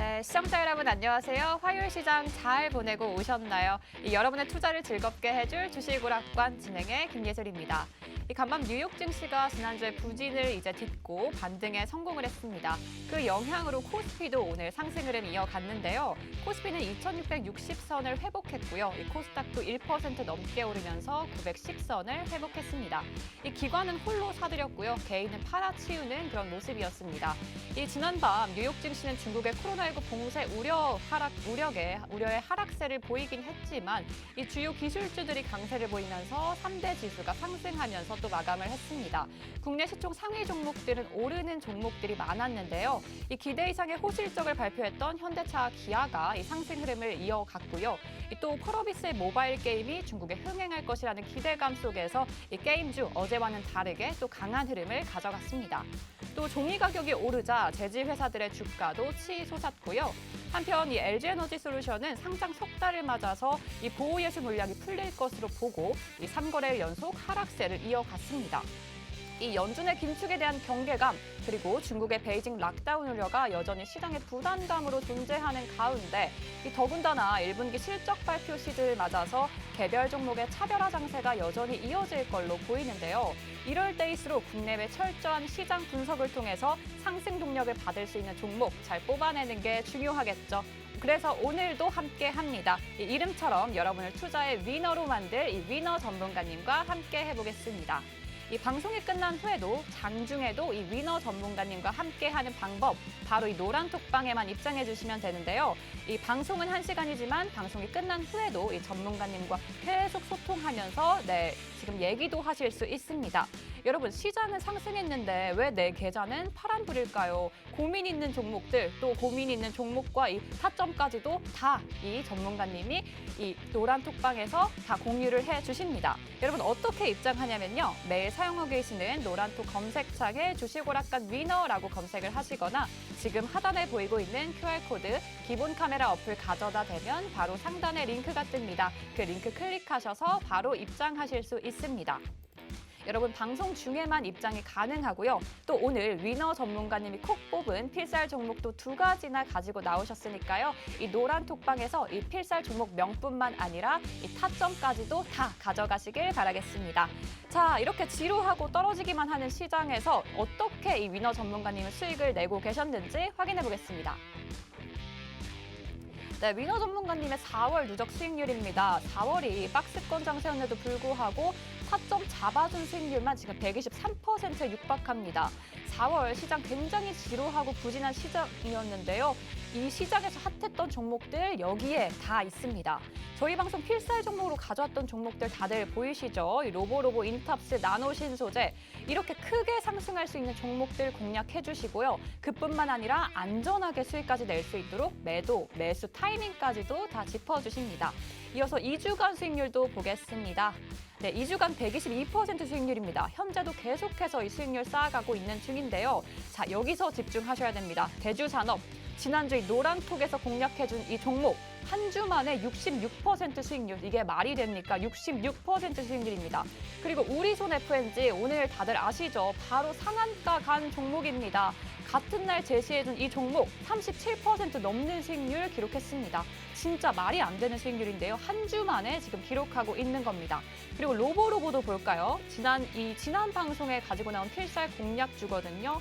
네, 시청자 여러분 안녕하세요. 화요일 시장 잘 보내고 오셨나요? 여러분의 투자를 즐겁게 해줄 주식오락관 진행의 김예슬입니다. 간밤 뉴욕 증시가 지난주에 부진을 이제 딛고 반등에 성공을 했습니다. 그 영향으로 코스피도 오늘 상승 흐름 이어갔는데요. 코스피는 2660선을 회복했고요. 코스닥도 1% 넘게 오르면서 910선을 회복했습니다. 기관은 홀로 사들였고요. 개인은 팔아치우는 그런 모습이었습니다. 지난 밤 뉴욕 증시는 중국의 코로나19 봉쇄 우려의 하락세를 보이긴 했지만 이 주요 기술주들이 강세를 보이면서 3대 지수가 상승하면서 또 마감을 했습니다. 국내 시총 상위 종목들은 오르는 종목들이 많았는데요. 이 기대 이상의 호실적을 발표했던 현대차와 기아가 이 상승 흐름을 이어갔고요. 또 펄어비스의 모바일 게임이 중국에 흥행할 것이라는 기대감 속에서 이 게임주 어제와는 다르게 또 강한 흐름을 가져갔습니다. 또 종이 가격이 오르자 제지 회사들의 주가도 치솟았고요. 한편 이 LG에너지솔루션은 상장 석 달을 맞아서 이 보호예수 물량이 풀릴 것으로 보고 이 3거래일 연속 하락세를 이어갔습니다. 이 연준의 긴축에 대한 경계감 그리고 중국의 베이징 락다운 우려가 여전히 시장의 불안감으로 존재하는 가운데 더군다나 1분기 실적 발표 시즌을 맞아서 개별 종목의 차별화 장세가 여전히 이어질 걸로 보이는데요. 이럴 때일수록 국내외 철저한 시장 분석을 통해서 상승 동력을 받을 수 있는 종목 잘 뽑아내는 게 중요하겠죠. 그래서 오늘도 함께합니다. 이름처럼 여러분을 투자의 위너로 만들 이 위너 전문가님과 함께 해보겠습니다. 이 방송이 끝난 후에도 장중에도 이 위너 전문가님과 함께하는 방법 바로 이 노란톡방에만 입장해 주시면 되는데요. 이 방송은 1시간이지만 방송이 끝난 후에도 이 전문가님과 계속 소통하면서 지금 얘기도 하실 수 있습니다. 여러분 시장은 상승했는데 왜 내 계좌는 파란불일까요? 고민 있는 종목들 또 고민 있는 종목과 이 타점까지도 다 이 전문가님이 이 노란톡방에서 다 공유를 해주십니다. 여러분 어떻게 입장하냐면요. 매일 사용하고 계시는 노란톡 검색창에 주식오락관 위너라고 검색을 하시거나 지금 하단에 보이고 있는 QR코드 기본 카메라 어플 가져다 대면 바로 상단에 링크가 뜹니다. 그 링크 클릭하셔서 바로 입장하실 수 있습니다. 여러분 방송 중에만 입장이 가능하고요. 또 오늘 위너 전문가님이 콕 뽑은 필살 종목도 2가지나 가지고 나오셨으니까요. 이 노란 톡방에서 이 필살 종목 명뿐만 아니라 이 타점까지도 다 가져가시길 바라겠습니다. 자, 이렇게 지루하고 떨어지기만 하는 시장에서 어떻게 이 위너 전문가님은 수익을 내고 계셨는지 확인해 보겠습니다. 네, 위너 전문가님의 4월 누적 수익률입니다. 4월이 박스권 장세였는데도 불구하고 타점 잡아준 수익률만 지금 123%에 육박합니다. 4월 시장 굉장히 지루하고 부진한 시장이었는데요. 이 시장에서 핫했던 종목들 여기에 다 있습니다. 저희 방송 필살 종목으로 가져왔던 종목들 다들 보이시죠? 로보로보, 인탑스, 나노신소재 이렇게 크게 상승할 수 있는 종목들 공략해 주시고요. 그뿐만 아니라 안전하게 수익까지 낼 수 있도록 매도, 매수 타이밍까지도 다 짚어주십니다. 이어서 2주간 수익률도 보겠습니다. 네, 2주간 122% 수익률입니다. 현재도 계속해서 이 수익률 쌓아가고 있는 중인데요. 자, 여기서 집중하셔야 됩니다. 대주산업, 지난주 이 노란톡에서 공략해준 이 종목 한 주 만에 66% 수익률, 이게 말이 됩니까? 66% 수익률입니다. 그리고 우리손 FNG 오늘 다들 아시죠? 바로 상한가 간 종목입니다. 같은 날 제시해준 이 종목 37% 넘는 수익률 기록했습니다. 진짜 말이 안 되는 수익률인데요. 한 주 만에 지금 기록하고 있는 겁니다. 그리고 로보로보도 볼까요? 지난 방송에 가지고 나온 필살 공략주거든요.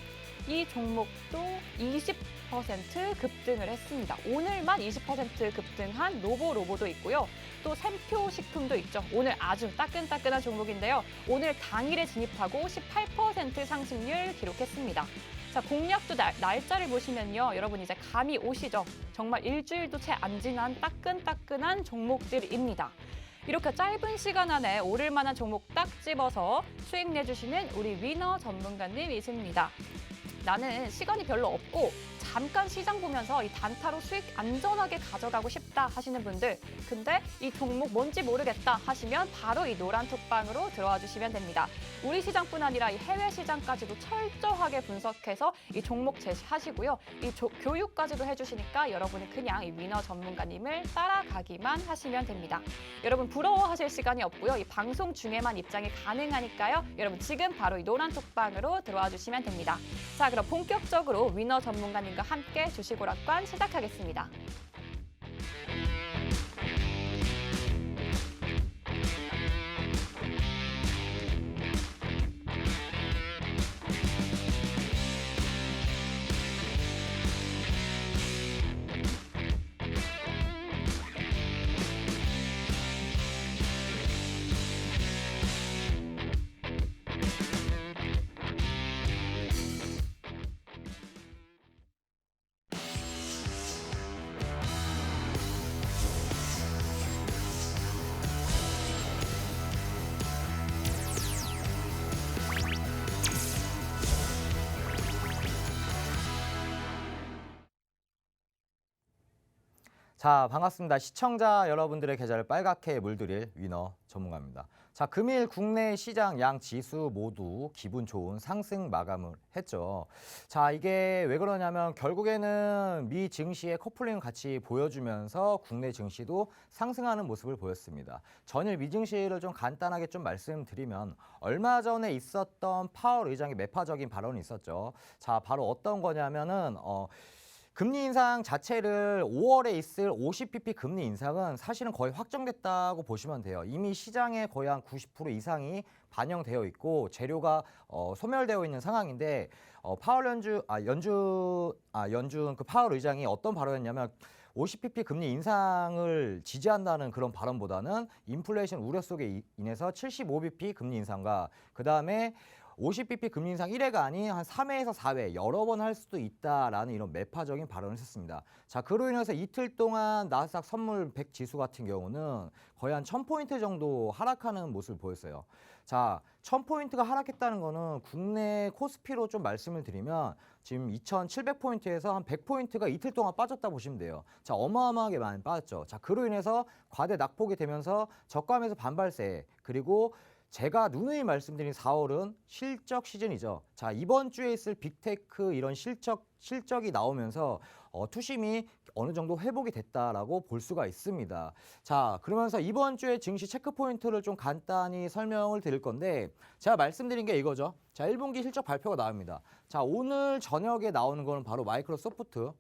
이 종목도 20% 급등을 했습니다. 오늘만 20% 급등한 로보로보도 있고요. 또 샘표식품도 있죠. 오늘 아주 따끈따끈한 종목인데요. 오늘 당일에 진입하고 18% 상승률 기록했습니다. 자, 공략도 날짜를 보시면요. 여러분 이제 감이 오시죠? 정말 일주일도 채 안 지난 따끈따끈한 종목들입니다. 이렇게 짧은 시간 안에 오를 만한 종목 딱 집어서 수익 내주시는 우리 위너 전문가님이십니다. 나는 시간이 별로 없고 잠깐 시장 보면서 이 단타로 수익 안전하게 가져가고 싶다 하시는 분들, 근데 이 종목 뭔지 모르겠다 하시면 바로 이 노란 톡방으로 들어와 주시면 됩니다. 우리 시장뿐 아니라 이 해외 시장까지도 철저하게 분석해서 이 종목 제시하시고요. 이 교육까지도 해주시니까 여러분은 그냥 이 위너 전문가님을 따라가기만 하시면 됩니다. 여러분 부러워하실 시간이 없고요. 이 방송 중에만 입장이 가능하니까요. 여러분 지금 바로 이 노란 톡방으로 들어와 주시면 됩니다. 자, 그럼 본격적으로 위너 전문가님과 함께 주식오락관 시작하겠습니다. 자, 반갑습니다. 시청자 여러분들의 계좌를 빨갛게 물들일 위너 전문가입니다. 자, 금일 국내 시장 양 지수 모두 기분 좋은 상승 마감을 했죠. 자, 이게 왜 그러냐면 결국에는 미 증시의 커플링 같이 보여주면서 국내 증시도 상승하는 모습을 보였습니다. 전일 미 증시를 좀 간단하게 좀 말씀드리면 얼마 전에 있었던 파월 의장의 매파적인 발언이 있었죠. 자, 바로 어떤 거냐면은 금리 인상 자체를 5월에 있을 50bp 금리 인상은 사실은 거의 확정됐다고 보시면 돼요. 이미 시장에 거의 한 90% 이상이 반영되어 있고 재료가 소멸되어 있는 상황인데 파월 연준 그 파월 의장이 어떤 발언이었냐면 50bp 금리 인상을 지지한다는 그런 발언보다는 인플레이션 우려 속에 인해서 75bp 금리 인상과 그다음에 50bp 금리 인상 1회가 아닌 한 3회에서 4회 여러 번 할 수도 있다라는 이런 매파적인 발언을 했습니다. 자, 그로 인해서 이틀 동안 나스닥 선물 100 지수 같은 경우는 거의 한 1000포인트 정도 하락하는 모습을 보였어요. 자, 1000포인트가 하락했다는 거는 국내 코스피로 좀 말씀을 드리면 지금 2700포인트에서 한 100포인트가 이틀 동안 빠졌다 보시면 돼요. 자, 어마어마하게 많이 빠졌죠. 자, 그로 인해서 과대 낙폭이 되면서 저가면서 반발세 그리고 제가 누누이 말씀드린 4월은 실적 시즌이죠. 자, 이번 주에 있을 빅테크 이런 실적이 나오면서 투심이 어느 정도 회복이 됐다라고 볼 수가 있습니다. 자, 그러면서 이번 주에 증시 체크 포인트를 좀 간단히 설명을 드릴 건데 제가 말씀드린 게 이거죠. 자, 1분기 실적 발표가 나옵니다. 자, 오늘 저녁에 나오는 거는 바로 마이크로소프트.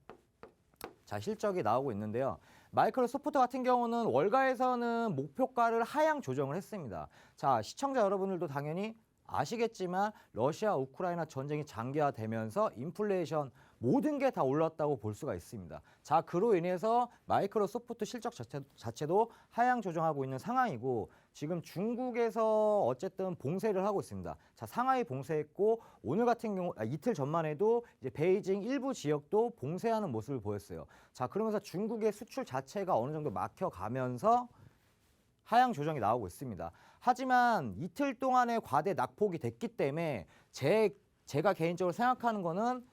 자, 실적이 나오고 있는데요. 마이크로소프트 같은 경우는 월가에서는 목표가를 하향 조정을 했습니다. 자, 시청자 여러분들도 당연히 아시겠지만 러시아 우크라이나 전쟁이 장기화되면서 인플레이션 모든 게 다 올랐다고 볼 수가 있습니다. 자, 그로 인해서 마이크로소프트 실적 자체도 하향 조정하고 있는 상황이고 지금 중국에서 어쨌든 봉쇄를 하고 있습니다. 자, 상하이 봉쇄했고 오늘 같은 경우 이틀 전만 해도 이제 베이징 일부 지역도 봉쇄하는 모습을 보였어요. 자, 그러면서 중국의 수출 자체가 어느 정도 막혀가면서 하향 조정이 나오고 있습니다. 하지만 이틀 동안의 과대 낙폭이 됐기 때문에 제가 개인적으로 생각하는 거는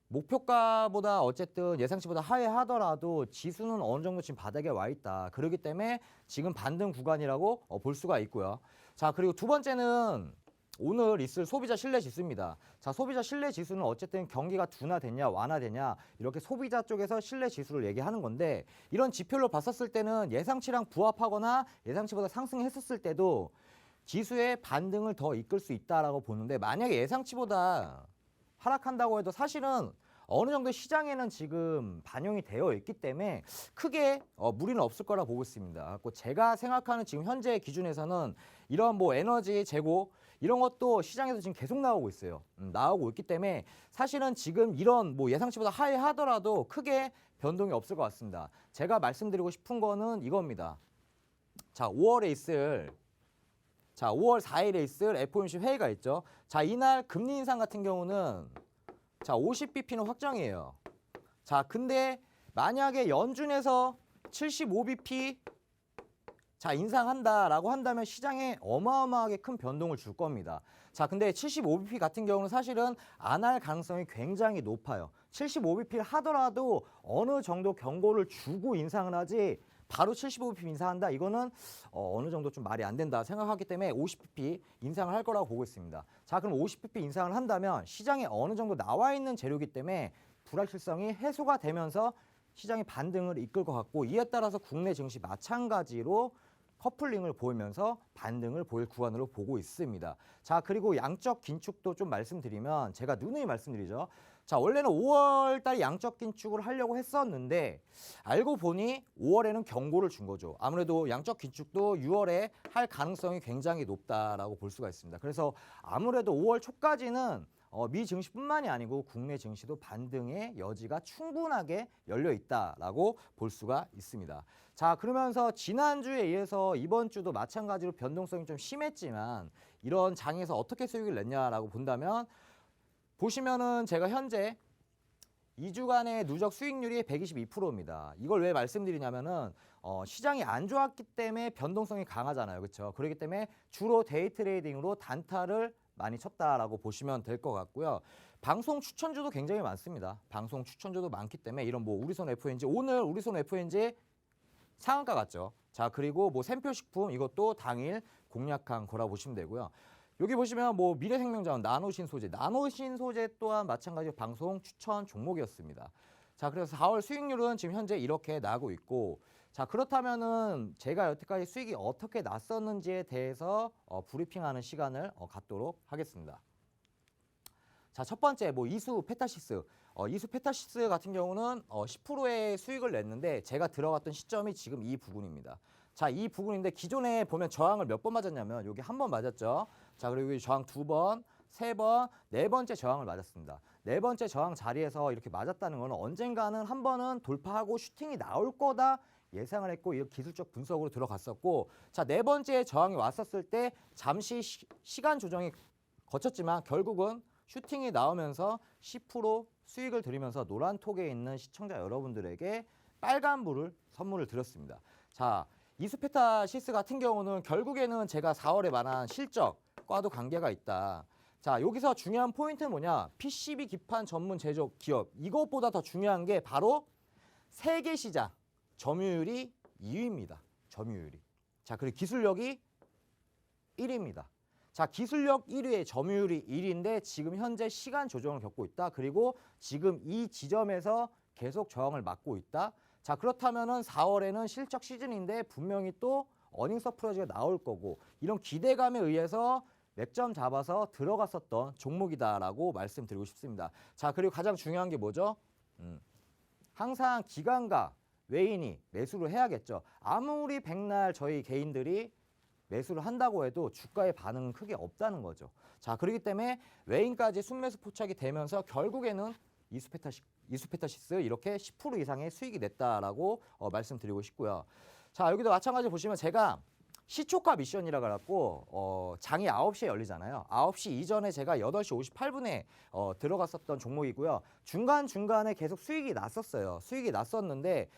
목표가보다 어쨌든 예상치보다 하회하더라도 지수는 어느 정도 지금 바닥에 와 있다. 그렇기 때문에 지금 반등 구간이라고 볼 수가 있고요. 자, 그리고 두 번째는 오늘 있을 소비자 신뢰 지수입니다. 자, 소비자 신뢰 지수는 어쨌든 경기가 둔화됐냐 완화됐냐 이렇게 소비자 쪽에서 신뢰 지수를 얘기하는 건데 이런 지표로 봤었을 때는 예상치랑 부합하거나 예상치보다 상승했었을 때도 지수의 반등을 더 이끌 수 있다라고 보는데 만약에 예상치보다 하락한다고 해도 사실은 어느 정도 시장에는 지금 반영이 되어 있기 때문에 크게 무리는 없을 거라 보고 있습니다. 그래서 제가 생각하는 지금 현재 기준에서는 이런 뭐 에너지 재고 이런 것도 시장에서 지금 계속 나오고 있어요. 나오고 있기 때문에 사실은 지금 이런 뭐 예상치보다 하회하더라도 크게 변동이 없을 것 같습니다. 제가 말씀드리고 싶은 거는 이겁니다. 자, 5월 4일에 있을 FOMC 회의가 있죠. 자, 이날 금리 인상 같은 경우는 자, 50bp는 확정이에요. 자, 근데 만약에 연준에서 75bp 자, 인상한다라고 한다면 시장에 어마어마하게 큰 변동을 줄 겁니다. 자, 근데 75bp 같은 경우는 사실은 안 할 가능성이 굉장히 높아요. 75bp를 하더라도 어느 정도 경고를 주고 인상을 하지 바로 75bp 인상한다? 이거는 어느 정도 좀 말이 안 된다 생각하기 때문에 50bp 인상을 할 거라고 보고 있습니다. 자, 그럼 50bp 인상을 한다면 시장에 어느 정도 나와 있는 재료이기 때문에 불확실성이 해소가 되면서 시장의 반등을 이끌 것 같고 이에 따라서 국내 증시 마찬가지로 커플링을 보이면서 반등을 보일 구간으로 보고 있습니다. 자, 그리고 양적 긴축도 좀 말씀드리면 제가 누누이 말씀드리죠. 자, 원래는 5월 달에 양적 긴축을 하려고 했었는데 알고 보니 5월에는 경고를 준 거죠. 아무래도 양적 긴축도 6월에 할 가능성이 굉장히 높다라고 볼 수가 있습니다. 그래서 아무래도 5월 초까지는 미 증시뿐만이 아니고 국내 증시도 반등의 여지가 충분하게 열려 있다라고 볼 수가 있습니다. 자, 그러면서 지난주에 이어서 이번 주도 마찬가지로 변동성이 좀 심했지만 이런 장에서 어떻게 수익을 냈냐라고 본다면 보시면은 제가 현재 2주간의 누적 수익률이 122%입니다. 이걸 왜 말씀드리냐면은 시장이 안 좋았기 때문에 변동성이 강하잖아요. 그렇죠? 그렇기 때문에 주로 데이 트레이딩으로 단타를 많이 쳤다라고 보시면 될 것 같고요. 방송 추천주도 굉장히 많습니다. 방송 추천주도 많기 때문에 이런 뭐 우리손 FNG 오늘 우리손 FNG 상한가 같죠. 자, 그리고 뭐 샘표식품 이것도 당일 공략한 거라 보시면 되고요. 여기 보시면 뭐 미래생명자원 나노신소재 또한 마찬가지로 방송 추천 종목이었습니다. 자, 그래서 4월 수익률은 지금 현재 이렇게 나고 있고, 자, 그렇다면은 제가 여태까지 수익이 어떻게 났었는지에 대해서 브리핑하는 시간을 갖도록 하겠습니다. 자, 첫 번째 뭐 이수 페타시스 같은 경우는 10%의 수익을 냈는데 제가 들어갔던 시점이 지금 이 부분입니다. 자, 이 부분인데 기존에 보면 저항을 몇 번 맞았냐면 여기 한 번 맞았죠. 자, 그리고 여기 저항 2번, 3번, 네 번째 저항을 맞았습니다. 네 번째 저항 자리에서 이렇게 맞았다는 거는 언젠가는 한 번은 돌파하고 슈팅이 나올 거다 예상을 했고 이 기술적 분석으로 들어갔었고, 자, 네 번째 저항이 왔었을 때 잠시 시간 조정이 거쳤지만 결국은 슈팅이 나오면서 10% 수익을 드리면서 노란톡에 있는 시청자 여러분들에게 빨간불을 선물을 드렸습니다. 자, 이수페타시스 같은 경우는 결국에는 제가 4월에 말한 실적과도 관계가 있다. 자, 여기서 중요한 포인트는 뭐냐? PCB 기판 전문 제조 기업. 이것보다 더 중요한 게 바로 세계 시장 점유율이 2위입니다. 점유율이. 자, 그리고 기술력이 1위입니다. 자, 기술력 1위에 점유율이 1위인데 지금 현재 시간 조정을 겪고 있다. 그리고 지금 이 지점에서 계속 저항을 막고 있다. 자, 그렇다면은 4월에는 실적 시즌인데 분명히 또 어닝 서프라이즈가 나올 거고 이런 기대감에 의해서 맥점 잡아서 들어갔었던 종목이다라고 말씀드리고 싶습니다. 자, 그리고 가장 중요한 게 뭐죠? 항상 기관과 외인이 매수를 해야겠죠. 아무리 백날 저희 개인들이 매수를 한다고 해도 주가의 반응은 크게 없다는 거죠. 자, 그렇기 때문에 외인까지 순매수 포착이 되면서 결국에는 이수페타시스 이렇게 10% 이상의 수익이 냈다라고 말씀드리고 싶고요. 자, 여기도 마찬가지로 보시면 제가 시초가 미션이라 그래갖고 장이 9시에 열리잖아요. 9시 이전에 제가 8시 58분에 들어갔었던 종목이고요. 중간중간에 계속 수익이 났었어요. 수익이 났었는데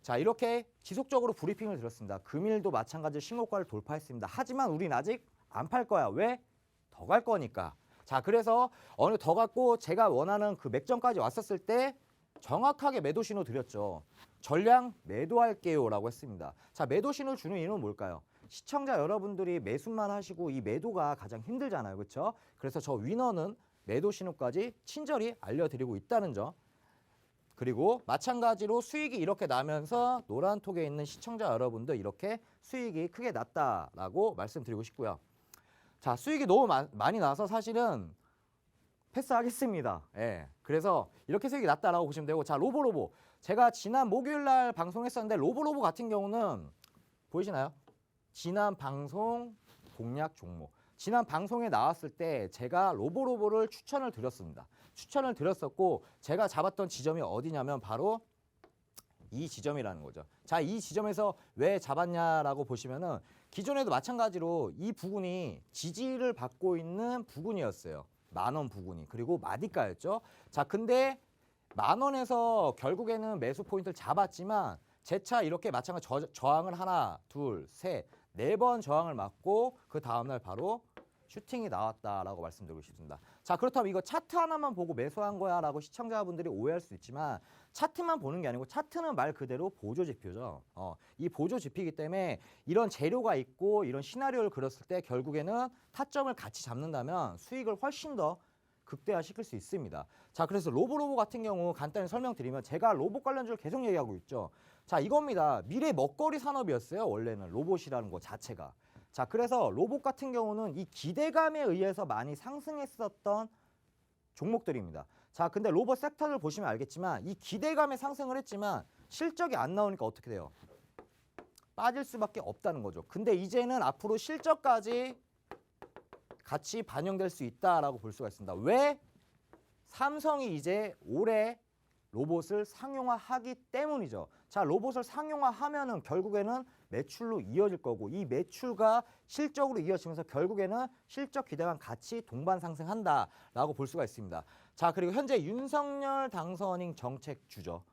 자, 이렇게 지속적으로 브리핑을 드렸습니다. 금일도 마찬가지로 신고가를 돌파했습니다. 하지만 우린 아직 안 팔 거야. 왜? 더 갈 거니까. 자, 그래서 어느 더 갖고 제가 원하는 그 맥점까지 왔었을 때 정확하게 매도 신호 드렸죠. 전량 매도할게요 라고 했습니다. 자, 매도 신호를 주는 이유는 뭘까요? 시청자 여러분들이 매수만 하시고 이 매도가 가장 힘들잖아요. 그렇죠? 그래서 저 위너는 매도 신호까지 친절히 알려드리고 있다는 점. 그리고 마찬가지로 수익이 이렇게 나면서 노란톡에 있는 시청자 여러분도 이렇게 수익이 크게 났다라고 말씀드리고 싶고요. 자, 수익이 너무 많이 나서 사실은 패스하겠습니다. 예. 그래서 이렇게 수익이 났다라고 보시면 되고, 자, 로보로보. 제가 지난 목요일 날 방송했었는데 로보로보 같은 경우는 보이시나요? 지난 방송 공략 종목. 지난 방송에 나왔을 때 제가 로보로보를 추천을 드렸습니다. 추천을 드렸었고 제가 잡았던 지점이 어디냐면 바로 이 지점이라는 거죠. 자, 이 지점에서 왜 잡았냐라고 보시면은 기존에도 마찬가지로 이 부분이 지지를 받고 있는 부분이었어요. 10,000원 부분이. 그리고 마디가였죠. 자, 근데 10,000원에서 결국에는 매수 포인트를 잡았지만 재차 이렇게 마찬가지 저항을 하나, 둘, 셋, 4번 저항을 맞고 그 다음날 바로 슈팅이 나왔다라고 말씀드리고 싶습니다. 자, 그렇다면 이거 차트 하나만 보고 매수한 거야 라고 시청자분들이 오해할 수 있지만 차트만 보는 게 아니고 차트는 말 그대로 보조지표죠. 이 보조지표이기 때문에 이런 재료가 있고 이런 시나리오를 그렸을 때 결국에는 타점을 같이 잡는다면 수익을 훨씬 더 극대화시킬 수 있습니다. 자, 그래서 로보로보 같은 경우 간단히 설명드리면 제가 로봇 관련주를 계속 얘기하고 있죠. 자, 이겁니다. 미래 먹거리 산업이었어요. 원래는 로봇이라는 것 자체가. 자, 그래서 로봇 같은 경우는 이 기대감에 의해서 많이 상승했었던 종목들입니다. 자, 근데 로봇 섹터를 보시면 알겠지만 이 기대감에 상승을 했지만 실적이 안 나오니까 어떻게 돼요? 빠질 수밖에 없다는 거죠. 근데 이제는 앞으로 실적까지 같이 반영될 수 있다라고 볼 수가 있습니다. 왜? 삼성이 이제 올해 로봇을 상용화하기 때문이죠. 자, 로봇을 상용화하면은 결국에는 매출로 이어질 거고 이 매출과 실적으로 이어지면서 결국에는 실적 기대감 같이 동반 상승한다라고 볼 수가 있습니다. 자, 그리고 현재 윤석열 당선인 정책주죠.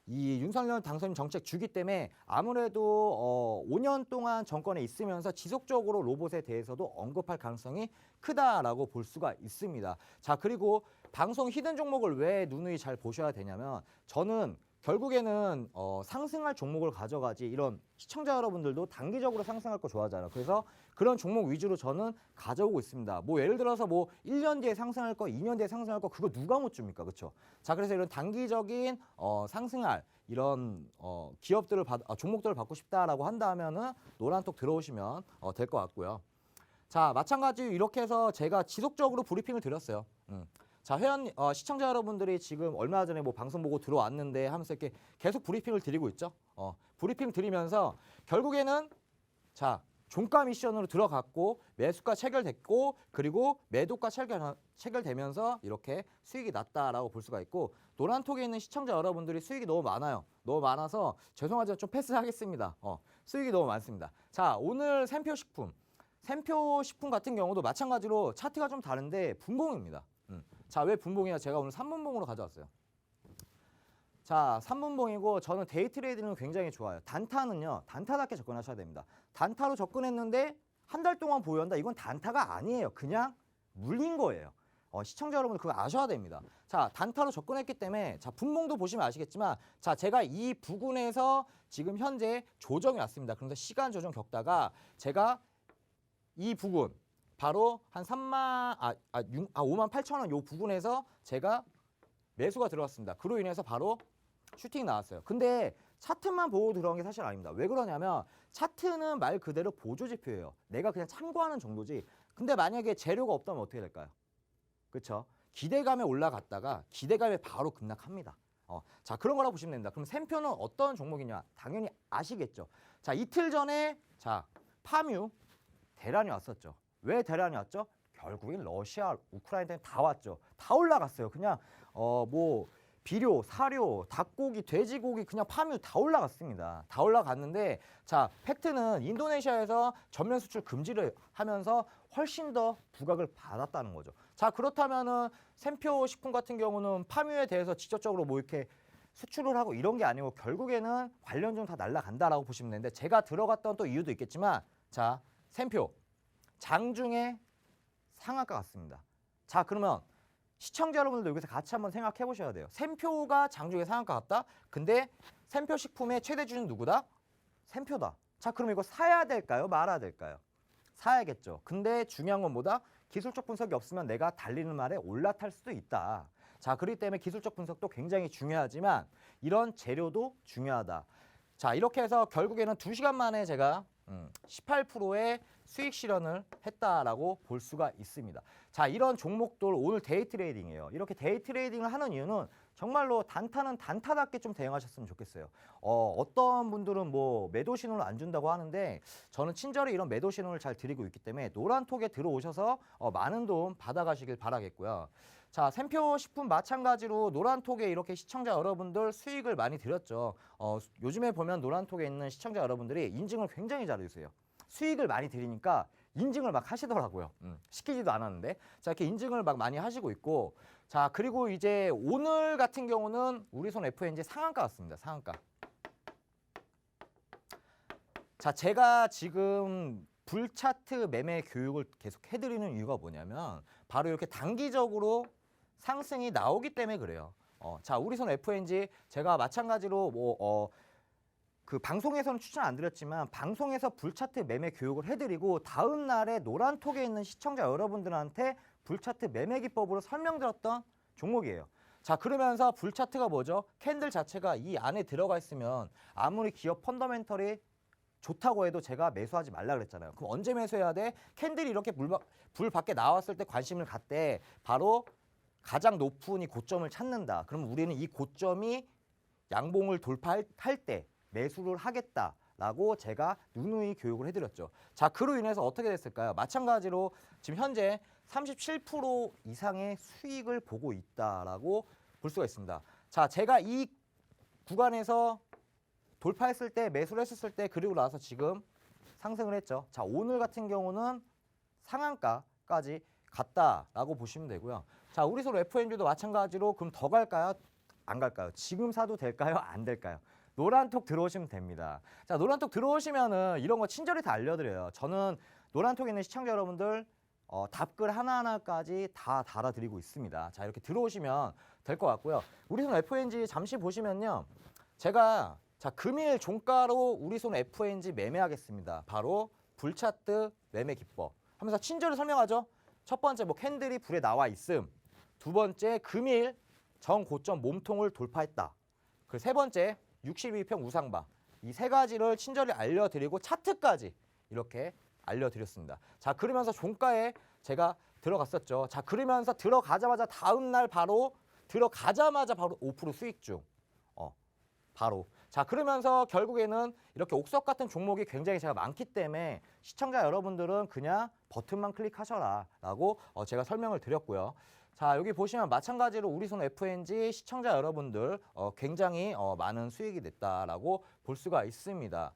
이 윤석열 당선인 정책 주기 때문에 아무래도 5년 동안 정권에 있으면서 지속적으로 로봇에 대해서도 언급할 가능성이 크다라고 볼 수가 있습니다. 자, 그리고 방송 히든 종목을 왜 누누이 잘 보셔야 되냐면 저는 결국에는 상승할 종목을 가져가지 이런 시청자 여러분들도 단기적으로 상승할 거 좋아하잖아요. 그래서 그런 종목 위주로 저는 가져오고 있습니다. 뭐 예를 들어서 뭐 1년 뒤에 상승할 거, 2년 뒤에 상승할 거 그거 누가 못 줍니까? 그렇죠? 자, 그래서 이런 단기적인 상승할 이런 기업들을 종목들을 받고 싶다라고 한다면은 노란톡 들어오시면 될 것 같고요. 자, 마찬가지로 이렇게 해서 제가 지속적으로 브리핑을 드렸어요. 자, 시청자 여러분들이 지금 얼마 전에 뭐 방송 보고 들어왔는데 하면서 이렇게 계속 브리핑을 드리고 있죠. 브리핑 드리면서 결국에는 자, 종가 미션으로 들어갔고 매수가 체결됐고 그리고 매도가 체결되면서 이렇게 수익이 났다라고 볼 수가 있고 노란톡에 있는 시청자 여러분들이 수익이 너무 많아요. 너무 많아서 죄송하지만 좀 패스하겠습니다. 수익이 너무 많습니다. 자, 오늘 샘표식품 같은 경우도 마찬가지로 차트가 좀 다른데 분봉입니다. 자, 왜 분봉이냐? 제가 오늘 3분봉으로 가져왔어요. 자, 3분봉이고 저는 데이 트레이딩은 굉장히 좋아요. 단타는요. 단타답게 접근하셔야 됩니다. 단타로 접근했는데 한 달 동안 보유한다. 이건 단타가 아니에요. 그냥 물린 거예요. 시청자 여러분 그거 아셔야 됩니다. 자, 단타로 접근했기 때문에 자, 분봉도 보시면 아시겠지만 자, 제가 이 부근에서 지금 현재 조정이 왔습니다. 그런데 시간 조정 겪다가 제가 이 부근 바로 한 5만 8천 원 요 부근에서 제가 매수가 들어왔습니다. 그로 인해서 바로 슈팅 나왔어요. 근데 차트만 보고 들어간 게 사실 아닙니다. 왜 그러냐면 차트는 말 그대로 보조지표예요. 내가 그냥 참고하는 정도지. 근데 만약에 재료가 없다면 어떻게 될까요? 그렇죠? 기대감에 올라갔다가 기대감에 바로 급락합니다. 자, 그런 거라고 보시면 됩니다. 그럼 샘표는 어떤 종목이냐? 당연히 아시겠죠. 자, 이틀 전에 자, 파뮤 대란이 왔었죠. 왜 대란이 왔죠? 결국엔 러시아, 우크라이나 때문에 다 왔죠. 다 올라갔어요. 그냥 뭐 비료, 사료, 닭고기, 돼지고기 그냥 파뮤 다 올라갔습니다. 다 올라갔는데 자, 팩트는 인도네시아에서 전면 수출 금지를 하면서 훨씬 더 부각을 받았다는 거죠. 자, 그렇다면은 샘표 식품 같은 경우는 파뮤에 대해서 직접적으로 뭐 이렇게 수출을 하고 이런 게 아니고 결국에는 관련주는 다 날아간다라고 보시면 되는데 제가 들어갔던 또 이유도 있겠지만 자, 샘표 장중에 상한가 같습니다. 자, 그러면 시청자 여러분들도 여기서 같이 한번 생각해 보셔야 돼요. 샘표가 장중에 상한가 같다? 근데 샘표 식품의 최대주는 누구다? 샘표다. 자, 그럼 이거 사야 될까요? 말아야 될까요? 사야겠죠. 근데 중요한 건 뭐다? 기술적 분석이 없으면 내가 달리는 말에 올라탈 수도 있다. 자, 그렇기 때문에 기술적 분석도 굉장히 중요하지만 이런 재료도 중요하다. 자, 이렇게 해서 결국에는 2시간 만에 제가 18%의 수익 실현을 했다라고 볼 수가 있습니다. 자, 이런 종목들 오늘 데이 트레이딩이에요. 이렇게 데이 트레이딩을 하는 이유는 정말로 단타는 단타답게 좀 대응하셨으면 좋겠어요. 어떤 분들은 뭐 매도 신호를 안 준다고 하는데 저는 친절히 이런 매도 신호를 잘 드리고 있기 때문에 노란톡에 들어오셔서 많은 도움 받아가시길 바라겠고요. 자, 샘표 식품 마찬가지로 노란톡에 이렇게 시청자 여러분들 수익을 많이 드렸죠. 요즘에 보면 노란톡에 있는 시청자 여러분들이 인증을 굉장히 잘해주세요. 수익을 많이 드리니까 인증을 막 하시더라고요. 시키지도 않았는데. 자, 이렇게 인증을 막 많이 하시고 있고. 자, 그리고 이제 오늘 같은 경우는 우리손 FNG 상한가 같습니다. 상한가. 자, 제가 지금 불차트 매매 교육을 계속 해드리는 이유가 뭐냐면 바로 이렇게 단기적으로 상승이 나오기 때문에 그래요. 자, 우리손 FNG 제가 마찬가지로 그 방송에서는 추천 안 드렸지만 방송에서 불차트 매매 교육을 해드리고 다음 날에 노란톡에 있는 시청자 여러분들한테 불차트 매매 기법으로 설명드렸던 종목이에요. 자, 그러면서 불차트가 뭐죠? 캔들 자체가 이 안에 들어가 있으면 아무리 기업 펀더멘털이 좋다고 해도 제가 매수하지 말라 그랬잖아요. 그럼 언제 매수해야 돼? 캔들이 이렇게 불 밖에 나왔을 때 관심을 갖되 바로 가장 높은 이 고점을 찾는다. 그럼 우리는 이 고점이 양봉을 돌파할 때 매수를 하겠다라고 제가 누누이 교육을 해드렸죠. 자, 그로 인해서 어떻게 됐을까요? 마찬가지로 지금 현재 37% 이상의 수익을 보고 있다라고 볼 수가 있습니다. 자, 제가 이 구간에서 돌파했을 때 매수를 했었을 때 그리고 나서 지금 상승을 했죠. 자, 오늘 같은 경우는 상한가까지 갔다라고 보시면 되고요. 자, 우리솔 FNG도 마찬가지로 그럼 더 갈까요? 안 갈까요? 지금 사도 될까요? 안 될까요? 노란톡 들어오시면 됩니다. 자, 노란톡 들어오시면은 이런 거 친절히 다 알려드려요. 저는 노란톡에 있는 시청자 여러분들 답글 하나하나까지 다 달아드리고 있습니다. 자, 이렇게 들어오시면 될 것 같고요. 우리손 FNG 잠시 보시면요. 제가 자, 금일 종가로 우리손 FNG 매매하겠습니다. 바로 불차트 매매 기법 하면서 친절히 설명하죠. 첫 번째 뭐 캔들이 불에 나와 있음. 두 번째 금일 정고점 몸통을 돌파했다. 그 세 번째 62평 우상바. 이 세 가지를 친절히 알려드리고 차트까지 이렇게 알려드렸습니다. 자, 그러면서 종가에 제가 들어갔었죠. 자, 그러면서 들어가자마자 다음 날 바로 5% 수익 중. 바로. 자, 그러면서 결국에는 이렇게 옥석 같은 종목이 굉장히 제가 많기 때문에 시청자 여러분들은 그냥 버튼만 클릭하셔라 라고 제가 설명을 드렸고요. 자, 여기 보시면 마찬가지로 우리손 FNG 시청자 여러분들 굉장히 많은 수익이 냈다라고 볼 수가 있습니다.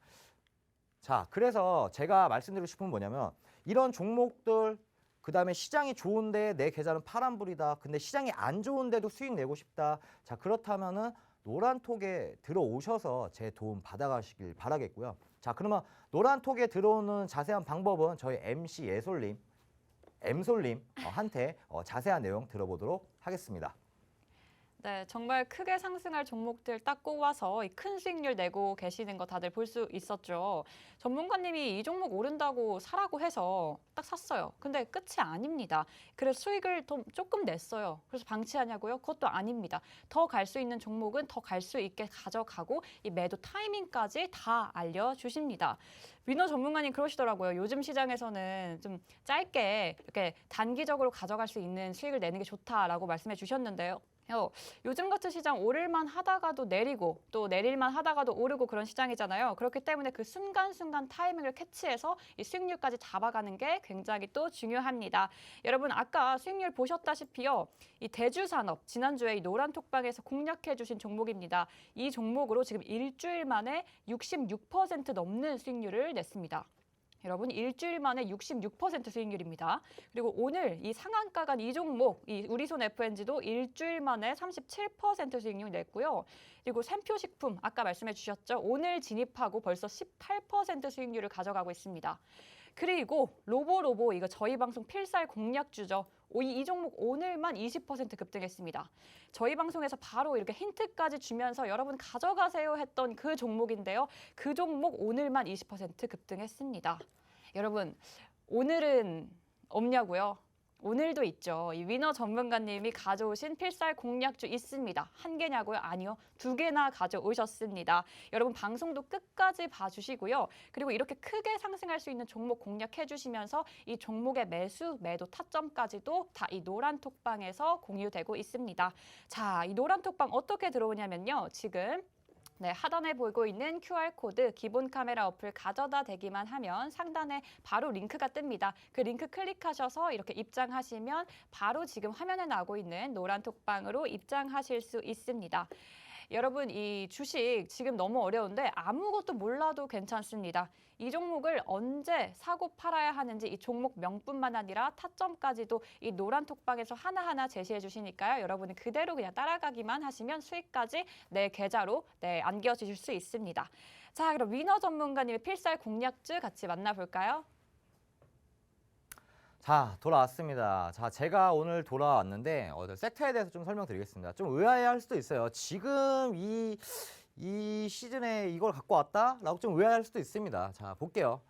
자, 그래서 제가 말씀드리고 싶은 건 뭐냐면 이런 종목들 그다음에 시장이 좋은데 내 계좌는 파란불이다. 근데 시장이 안 좋은데도 수익 내고 싶다. 자, 그렇다면은 노란톡에 들어오셔서 제 도움 받아가시길 바라겠고요. 자, 그러면 노란톡에 들어오는 자세한 방법은 저희 MC 예솔님, M솔님 한테 자세한 내용 들어보도록 하겠습니다. 네, 정말 크게 상승할 종목들 딱 꼽아서 이 큰 수익률 내고 계시는 거 다들 볼 수 있었죠. 전문가님이 이 종목 오른다고 사라고 해서 딱 샀어요. 근데 끝이 아닙니다. 그래서 수익을 조금 냈어요. 그래서 방치하냐고요? 그것도 아닙니다. 더 갈 수 있는 종목은 더 갈 수 있게 가져가고 이 매도 타이밍까지 다 알려주십니다. 위너 전문가님 그러시더라고요. 요즘 시장에서는 좀 짧게 이렇게 단기적으로 가져갈 수 있는 수익을 내는 게 좋다라고 말씀해 주셨는데요. 요즘 같은 시장 오를만 하다가도 내리고 또 내릴만 하다가도 오르고 그런 시장이잖아요. 그렇기 때문에 그 순간순간 타이밍을 캐치해서 이 수익률까지 잡아가는 게 굉장히 또 중요합니다. 여러분 아까 수익률 보셨다시피요. 이 대주산업 지난주에 이 노란톡방에서 공략해 주신 종목입니다. 이 종목으로 지금 일주일 만에 66% 넘는 수익률을 냈습니다. 여러분 일주일 만에 66% 수익률입니다. 그리고 오늘 이 상한가 간 이 종목, 이 우리손 FNG도 일주일 만에 37% 수익률 냈고요. 그리고 샘표식품 아까 말씀해 주셨죠. 오늘 진입하고 벌써 18% 수익률을 가져가고 있습니다. 그리고 로보로보 이거 저희 방송 필살 공략주죠. 이 종목 오늘만 20% 급등했습니다. 저희 방송에서 바로 이렇게 힌트까지 주면서 여러분 가져가세요 했던 그 종목인데요. 그 종목 오늘만 20% 급등했습니다. 여러분 오늘은 없냐고요? 오늘도 있죠. 이 위너 전문가님이 가져오신 필살 공략주 있습니다. 한 개냐고요? 아니요. 2개나 가져오셨습니다. 여러분 방송도 끝까지 봐주시고요. 그리고 이렇게 크게 상승할 수 있는 종목 공략해 주시면서 이 종목의 매수, 매도 타점까지도 다 이 노란 톡방에서 공유되고 있습니다. 자, 이 노란 톡방 어떻게 들어오냐면요. 지금 네, 하단에 보이고 있는 QR코드 기본 카메라 어플 가져다 대기만 하면 상단에 바로 링크가 뜹니다. 그 링크 클릭하셔서 이렇게 입장하시면 바로 지금 화면에 나오고 있는 노란 톡방으로 입장하실 수 있습니다. 여러분 이 주식 지금 너무 어려운데 아무것도 몰라도 괜찮습니다. 이 종목을 언제 사고 팔아야 하는지 이 종목 명뿐만 아니라 타점까지도 이 노란 톡방에서 하나하나 제시해 주시니까요. 여러분은 그대로 그냥 따라가기만 하시면 수익까지 내 계좌로 안겨주실 수 있습니다. 자, 그럼 위너 전문가님의 필살 공략주 같이 만나볼까요? 자, 돌아왔습니다. 자, 제가 오늘 돌아왔는데 섹터에 대해서 좀 설명드리겠습니다. 좀 의아해할 수도 있어요. 지금 이 시즌에 이걸 갖고 왔다? 라고 좀 의아해할 수도 있습니다. 자, 볼게요.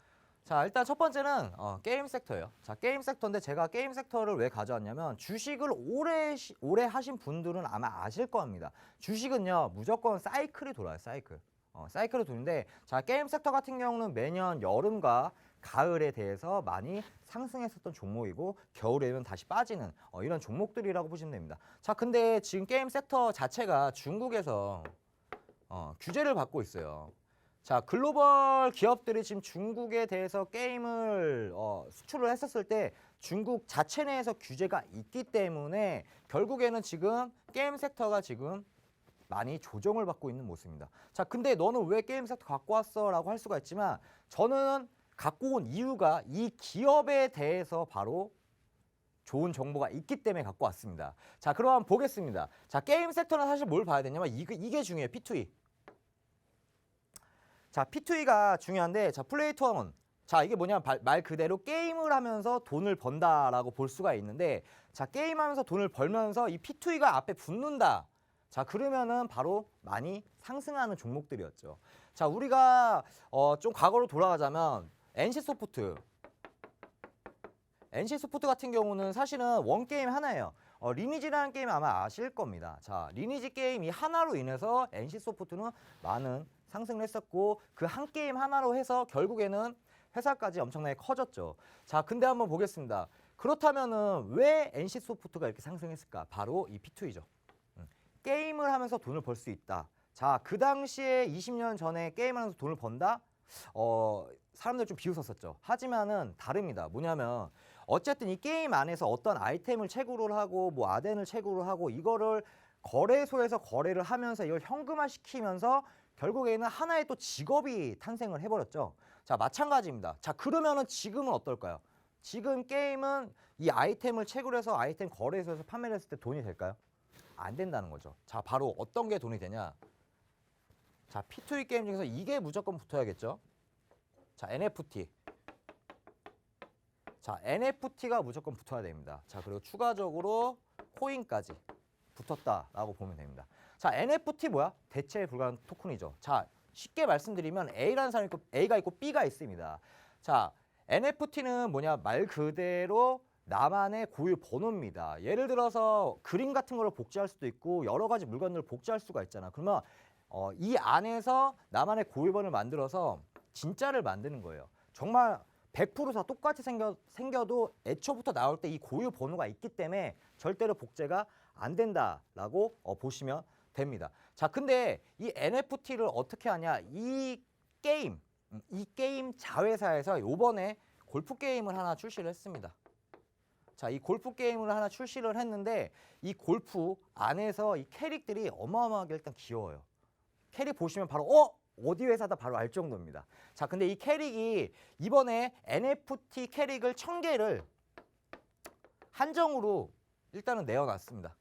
자, 일단 첫 번째는 게임 섹터예요. 자, 게임 섹터인데 제가 게임 섹터를 왜 가져왔냐면 주식을 오래 하신 분들은 아마 아실 겁니다. 주식은요, 무조건 사이클이 돌아요, 사이클. 사이클이 도는데, 자, 게임 섹터 같은 경우는 매년 여름과 가을에 대해서 많이 상승했었던 종목이고 겨울에는 다시 빠지는 이런 종목들이라고 보시면 됩니다. 자, 근데 지금 게임 섹터 자체가 중국에서 규제를 받고 있어요. 자, 글로벌 기업들이 지금 중국에 대해서 게임을 수출을 했었을 때 중국 자체 내에서 규제가 있기 때문에 결국에는 지금 게임 섹터가 지금 많이 조정을 받고 있는 모습입니다. 자, 근데 너는 왜 게임 섹터 갖고 왔어? 라고 할 수가 있지만 저는 갖고 온 이유가 이 기업에 대해서 바로 좋은 정보가 있기 때문에 갖고 왔습니다. 자, 그럼 한번 보겠습니다. 자, 게임 섹터는 사실 뭘 봐야 되냐면 이게 중요해요. P2E. 자, P2E가 중요한데, 자, 플레이 투 어먼. 자, 이게 뭐냐면 말 그대로 게임을 하면서 돈을 번다라고 볼 수가 있는데, 자, 게임하면서 돈을 벌면서 이 P2E가 앞에 붙는다. 자, 그러면은 바로 많이 상승하는 종목들이었죠. 자, 우리가 좀 과거로 돌아가자면 NC소프트 같은 경우는 사실은 원 게임 하나예요. 리니지라는 게임 아마 아실 겁니다. 자, 리니지 게임 이 하나로 인해서 NC소프트는 많은 상승을 했었고 그 한 게임 하나로 해서 결국에는 회사까지 엄청나게 커졌죠. 자, 근데 한번 보겠습니다. 그렇다면은 왜 NC소프트가 이렇게 상승했을까? 바로 이 P2E죠. 게임을 하면서 돈을 벌 수 있다. 자, 그 당시에 20년 전에 게임하면서 돈을 번다? 사람들 좀 비웃었었죠. 하지만은 다릅니다. 뭐냐면 어쨌든 이 게임 안에서 어떤 아이템을 채굴을 하고 뭐 아덴을 채굴을 하고 이거를 거래소에서 거래를 하면서 이걸 현금화시키면서 결국에는 하나의 또 직업이 탄생을 해버렸죠. 자, 마찬가지입니다. 자, 그러면은 지금은 어떨까요? 지금 게임은 이 아이템을 채굴해서 아이템 거래소에서 판매를 했을 때 돈이 될까요? 안 된다는 거죠. 자, 바로 어떤 게 돈이 되냐? 자, P2E 게임 중에서 이게 무조건 붙어야겠죠. 자, NFT. 자, NFT가 무조건 붙어야 됩니다. 자, 그리고 추가적으로 코인까지 붙었다라고 보면 됩니다. 자, NFT 뭐야? 대체에 불과한 토큰이죠. 자, 쉽게 말씀드리면 A라는 사람이 있고 A가 있고 B가 있습니다. 자, NFT는 뭐냐? 말 그대로 나만의 고유 번호입니다. 예를 들어서 그림 같은 걸 복제할 수도 있고 여러 가지 물건들을 복제할 수가 있잖아. 그러면 이 안에서 나만의 고유 번호를 만들어서 진짜를 만드는 거예요. 정말 100% 다 똑같이 생겨도 애초부터 나올 때 이 고유 번호가 있기 때문에 절대로 복제가 안 된다라고 보시면 됩니다. 자, 근데 이 NFT를 어떻게 하냐? 이 게임 자회사에서 요번에 골프 게임을 하나 출시를 했습니다. 자, 이 골프 게임을 하나 출시를 했는데 이 골프 안에서 이 캐릭들이 어마어마하게 일단 귀여워요. 캐릭 보시면 바로 어디 회사다 바로 알 정도입니다. 자, 근데 이 캐릭이 이번에 NFT 캐릭을 1000개를 한정으로 일단은 내어놨습니다.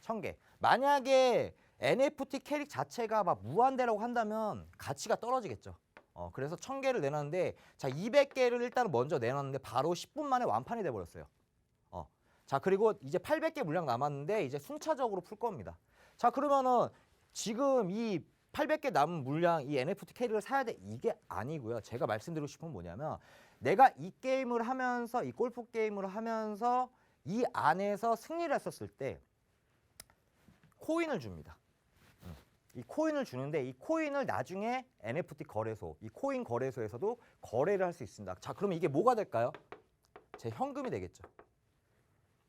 1000개. 만약에 NFT 캐릭 자체가 막 무한대라고 한다면 가치가 떨어지겠죠. 그래서 1000개를 내놨는데 자, 200개를 일단은 먼저 내놨는데 바로 10분 만에 완판이 돼버렸어요. 자, 그리고 이제 800개 물량 남았는데 이제 순차적으로 풀 겁니다. 자, 그러면은 지금 이 800개 남은 물량 이 NFT 캐릭을 사야 돼? 이게 아니고요. 제가 말씀드리고 싶은 건 뭐냐면 내가 이 게임을 하면서 이 골프 게임을 하면서 이 안에서 승리를 했었을 때 코인을 줍니다. 이 코인을 주는데 이 코인을 나중에 NFT 거래소, 이 코인 거래소에서도 거래를 할 수 있습니다. 자, 그러면 이게 뭐가 될까요? 제 현금이 되겠죠.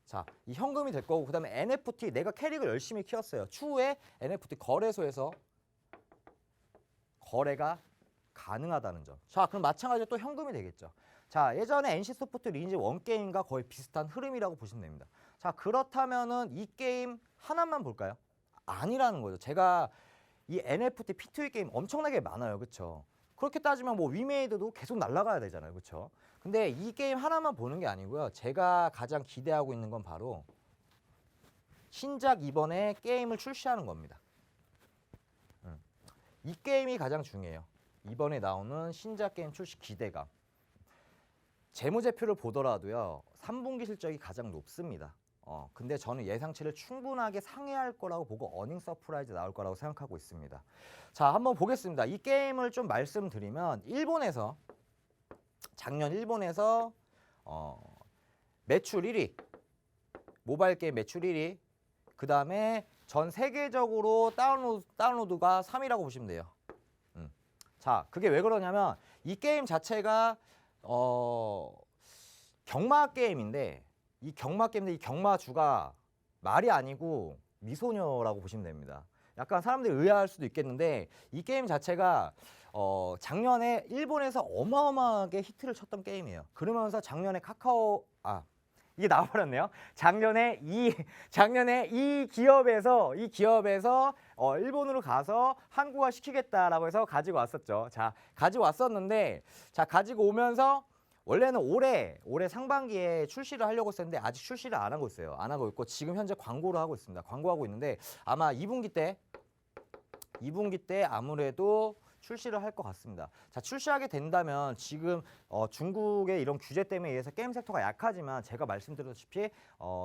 자, 이 현금이 될 거고 그다음에 NFT 내가 캐릭을 열심히 키웠어요. 추후에 NFT 거래소에서 거래가 가능하다는 점. 자, 그럼 마찬가지로 또 현금이 되겠죠. 자, 예전에 NC소프트 리니지 원 게임과 거의 비슷한 흐름이라고 보시면 됩니다. 자, 그렇다면은 이 게임 하나만 볼까요? 아니라는 거죠. 제가 이 NFT P2E 게임 엄청나게 많아요. 그렇죠? 그렇게 따지면 뭐 위메이드도 계속 날아가야 되잖아요. 그렇죠? 근데 이 게임 하나만 보는 게 아니고요. 제가 가장 기대하고 있는 건 바로 신작 이번에 게임을 출시하는 겁니다. 이 게임이 가장 중요해요. 이번에 나오는 신작 게임 출시 기대감. 재무제표를 보더라도요. 3분기 실적이 가장 높습니다. 근데 저는 예상치를 충분하게 상회할 거라고 보고 어닝 서프라이즈 나올 거라고 생각하고 있습니다. 자, 한번 보겠습니다. 이 게임을 좀 말씀드리면 일본에서 작년 일본에서 매출 1위, 모바일 게임 매출 1위, 그 다음에 전 세계적으로 다운로드가 3위라고 보시면 돼요. 자, 그게 왜 그러냐면 이 게임 자체가 경마 게임인데 이 경마주가 말이 아니고 미소녀라고 보시면 됩니다. 약간 사람들이 의아할 수도 있겠는데 이 게임 자체가 작년에 일본에서 어마어마하게 히트를 쳤던 게임이에요. 그러면서 작년에 이게 나와버렸네요. 작년에 이 기업에서 일본으로 가서 한국화 시키겠다라고 해서 가지고 왔었죠. 자, 가지고 왔었는데, 자, 가지고 오면서 원래는 올해 상반기에 출시를 하려고 했었는데 아직 출시를 안 하고 있어요. 안 하고 있고 지금 현재 광고를 하고 있습니다. 광고하고 있는데 아마 2분기 때 아무래도 출시를 할 것 같습니다. 자, 출시하게 된다면 지금 중국의 이런 규제 때문에 의해서 게임 섹터가 약하지만 제가 말씀드렸다시피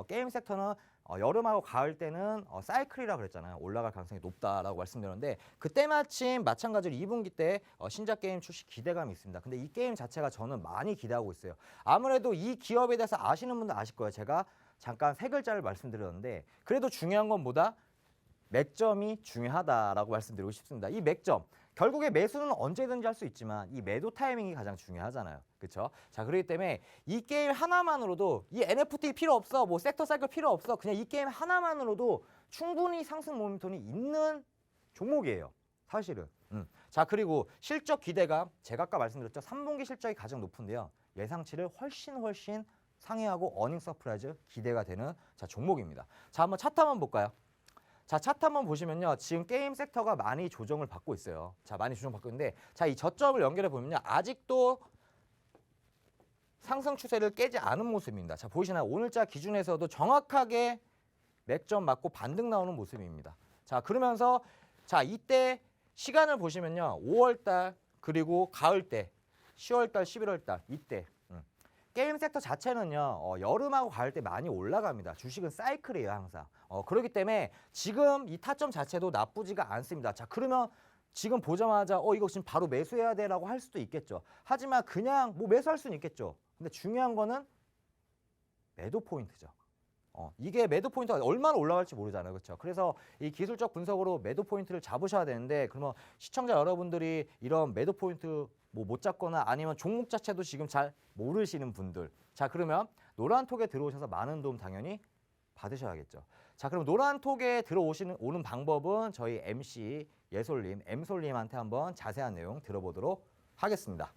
게임 섹터는 여름하고 가을 때는 사이클이라 그랬잖아요. 올라갈 가능성이 높다라고 말씀드렸는데 그때 마침 마찬가지로 2분기 때 신작 게임 출시 기대감이 있습니다. 근데 이 게임 자체가 저는 많이 기대하고 있어요. 아무래도 이 기업에 대해서 아시는 분들 아실 거예요. 제가 잠깐 세 글자를 말씀드렸는데 그래도 중요한 건 뭐다? 맥점이 중요하다라고 말씀드리고 싶습니다. 이 맥점. 결국에 매수는 언제든지 할 수 있지만 이 매도 타이밍이 가장 중요하잖아요. 그렇죠? 자, 그렇기 때문에 이 게임 하나만으로도 이 NFT 필요 없어. 뭐 섹터 사이클 필요 없어. 그냥 이 게임 하나만으로도 충분히 상승 모멘텀이 있는 종목이에요. 사실은. 자, 그리고 실적 기대감. 제가 아까 말씀드렸죠. 3분기 실적이 가장 높은데요. 예상치를 훨씬 상회하고 어닝 서프라이즈 기대가 되는 자, 종목입니다. 자, 한번 차트 한번 볼까요? 자, 차트 한번 보시면요. 지금 게임 섹터가 많이 조정을 받고 있어요. 자, 많이 조정받고 있는데 자, 이 저점을 연결해 보면요. 아직도 상승 추세를 깨지 않은 모습입니다. 자, 보이시나요? 오늘자 기준에서도 정확하게 맥점 맞고 반등 나오는 모습입니다. 자, 그러면서 자, 이때 시간을 보시면요. 5월 달 그리고 가을 때 10월 달, 11월 달 이때 게임 섹터 자체는요. 여름하고 가을 때 많이 올라갑니다. 주식은 사이클이에요, 항상. 그렇기 때문에 지금 이 타점 자체도 나쁘지가 않습니다. 자, 그러면 지금 보자마자 이거 지금 바로 매수해야 돼라고 할 수도 있겠죠. 하지만 그냥 뭐 매수할 수는 있겠죠. 근데 중요한 거는 매도 포인트죠. 이게 매도 포인트가 얼마나 올라갈지 모르잖아요. 그렇죠? 그래서 이 기술적 분석으로 매도 포인트를 잡으셔야 되는데 그러면 시청자 여러분들이 이런 매도 포인트 뭐 못 잡거나 아니면 종목 자체도 지금 잘 모르시는 분들. 자, 그러면 노란톡에 들어오셔서 많은 도움 당연히 받으셔야겠죠. 자, 그럼 노란톡에 오는 방법은 저희 MC 엠솔님한테 한번 자세한 내용 들어보도록 하겠습니다.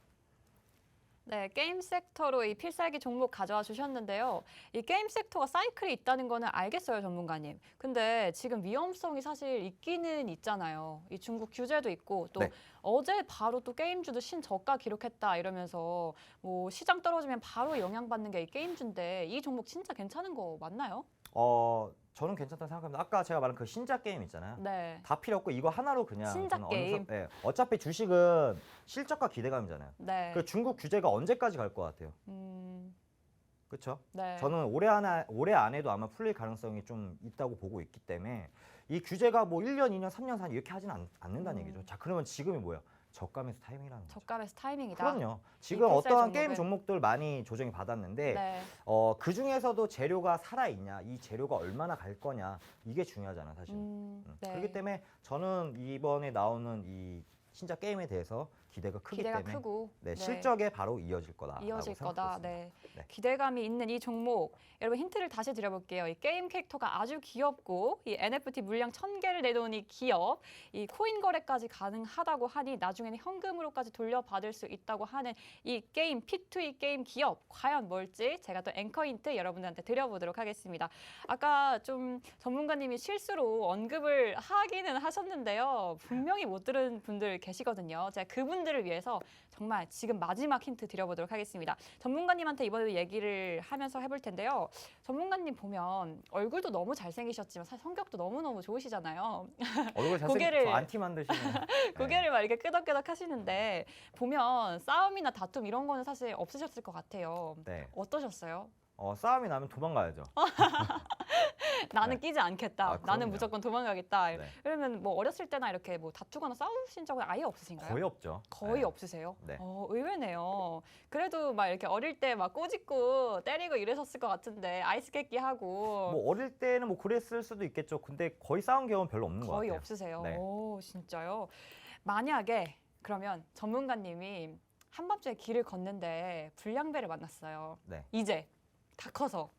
네, 게임 섹터로 이 필살기 종목 가져와 주셨는데요. 이 게임 섹터가 사이클이 있다는 거는 알겠어요, 전문가님. 근데 지금 위험성이 사실 있기는 있잖아요. 이 중국 규제도 있고 또 네. 어제 바로 또 게임주도 신저가 기록했다 이러면서 뭐 시장 떨어지면 바로 영향받는 게 이 게임주인데 이 종목 진짜 괜찮은 거 맞나요? 저는 괜찮다고 생각합니다. 아까 제가 말한 그 신작 게임 있잖아요. 네. 다 필요 없고 이거 하나로 그냥 신작 저는 게임? 네, 어차피 주식은 실적과 기대감이잖아요. 네. 그 중국 규제가 언제까지 갈 것 같아요? 그렇죠? 네. 저는 올해 안에도 아마 풀릴 가능성이 좀 있다고 보고 있기 때문에 이 규제가 뭐 1년, 2년, 3년, 4년 이렇게 하지는 않는다는 얘기죠. 자, 그러면 지금이 뭐예요? 저가 매수 타이밍이라는 거죠. 저가 매수 타이밍이다. 그럼요. 지금 필살 어떠한 종목은. 게임 종목들 많이 조정이 받았는데 네. 그 중에서도 재료가 살아있냐, 이 재료가 얼마나 갈 거냐 이게 중요하잖아 사실. 네. 그렇기 때문에 저는 이번에 나오는 이 신작 게임에 대해서 기대가 크기 기대가 때문에 크고 네, 실적에 바로 이어질 거다. 이어질 거다. 네. 네. 기대감이 있는 이 종목. 여러분 힌트를 다시 드려볼게요. 이 게임 캐릭터가 아주 귀엽고 이 NFT 물량 1000개를 내놓은 이 기업. 이 코인 거래까지 가능하다고 하니 나중에는 현금으로까지 돌려받을 수 있다고 하는 이 게임 P2E 게임 기업. 과연 뭘지 제가 또 앵커 힌트 여러분들한테 드려보도록 하겠습니다. 아까 좀 전문가님이 실수로 언급을 하기는 하셨는데요. 분명히 못 들은 분들 계시거든요. 제가 그분들을 위해서 정말 지금 마지막 힌트 드려보도록 하겠습니다. 전문가님한테 이번에도 얘기를 하면서 해볼 텐데요. 전문가님 보면 얼굴도 너무 잘생기셨지만 사실 성격도 너무너무 좋으시잖아요. 얼굴 고개를- 잘생겨 안티 만드시는. 고개를 막 이렇게 끄덕끄덕 하시는데 보면 싸움이나 다툼 이런 거는 사실 없으셨을 것 같아요. 네. 어떠셨어요? 싸움이 나면 도망가야죠. 나는 네. 끼지 않겠다. 아, 나는 그럼요. 무조건 도망가겠다. 네. 그러면 뭐 어렸을 때나 이렇게 뭐 다투거나 싸우신 적은 아예 없으신가요? 거의 없죠. 거의 네. 없으세요? 네. 의외네요. 그래도 막 이렇게 어릴 때 막 꼬집고 때리고 이러셨을 것 같은데 아이스 깨끼 하고 뭐 어릴 때는 뭐 그랬을 수도 있겠죠. 근데 거의 싸운 경험은 별로 없는 것 거의 같아요. 없으세요. 네. 오, 진짜요? 만약에 그러면 전문가님이 한밤중에 길을 걷는데 불량배를 만났어요. 네. 이제 다 커서.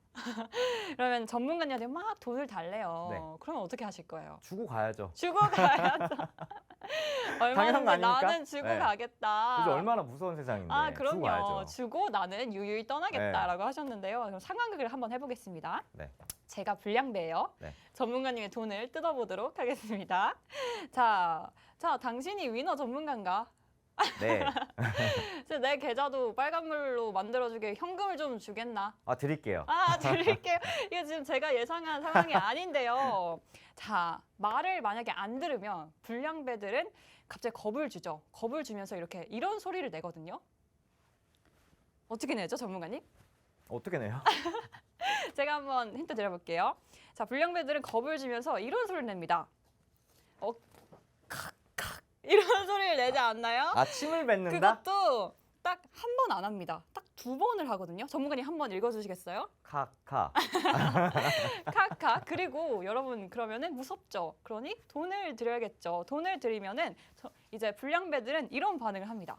그러면 전문가님한테 막 돈을 달래요. 네. 그러면 어떻게 하실 거예요? 주고 가야죠. 주고 가야죠. 당연한 거 얼마든지 아닙니까? 나는 주고 네. 가겠다. 요즘 얼마나 무서운 세상인데. 아, 주고 그럼요. 가야죠. 주고 나는 유유히 떠나겠다라고 하셨는데요. 그럼 상황극을 한번 해보겠습니다. 네. 제가 불량배예요. 네. 전문가님의 돈을 뜯어보도록 하겠습니다. 자, 당신이 위너 전문가인가? 네. 그래서 내 계좌도 빨간물로 만들어주게 현금을 좀 주겠나? 아, 드릴게요. 아, 드릴게요. 이게 지금 제가 예상한 상황이 아닌데요. 자, 말을 만약에 안 들으면 불량배들은 갑자기 겁을 주죠. 겁을 주면서 이런 소리를 내거든요. 어떻게 내죠, 전문가님? 어떻게 내요? 제가 한번 힌트 드려볼게요. 자, 불량배들은 겁을 주면서 이런 소리를 냅니다. 칵칵 이런 소리를 내지 않나요? 아, 침을 뱉는다? 그것도 딱 한 번 안 합니다. 딱 2번을 하거든요. 전문가님 한번 읽어주시겠어요? 카카. 카카. 그리고 여러분 그러면은 무섭죠. 그러니 돈을 드려야겠죠. 돈을 드리면은 이제 불량배들은 이런 반응을 합니다.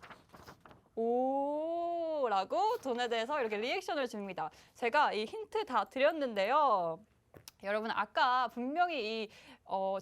오라고 돈에 대해서 이렇게 리액션을 줍니다. 제가 이 힌트 다 드렸는데요. 여러분 아까 분명히 이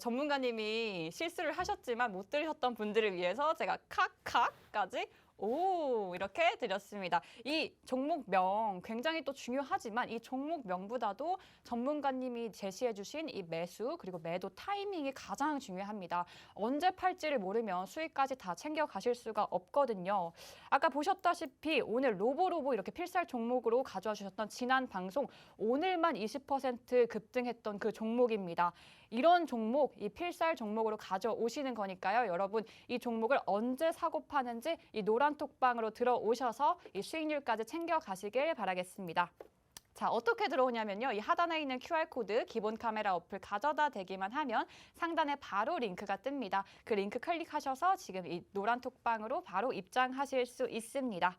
전문가님이 실수를 하셨지만 못 들으셨던 분들을 위해서 제가 카카까지 오 이렇게 드렸습니다. 이 종목명 굉장히 또 중요하지만 이 종목명보다도 전문가님이 제시해 주신 이 매수 그리고 매도 타이밍이 가장 중요합니다. 언제 팔지를 모르면 수익까지 다 챙겨 가실 수가 없거든요. 아까 보셨다시피 오늘 로보로보 이렇게 필살 종목으로 가져와 주셨던 지난 방송 오늘만 20% 급등했던 그 종목입니다. 이런 종목, 이 필살 종목으로 가져오시는 거니까요. 여러분 이 종목을 언제 사고 파는지 이 노란톡방으로 들어오셔서 이 수익률까지 챙겨 가시길 바라겠습니다. 자, 어떻게 들어오냐면요. 이 하단에 있는 QR코드 기본 카메라 어플 가져다 대기만 하면 상단에 바로 링크가 뜹니다. 그 링크 클릭하셔서 지금 이 노란톡방으로 바로 입장하실 수 있습니다.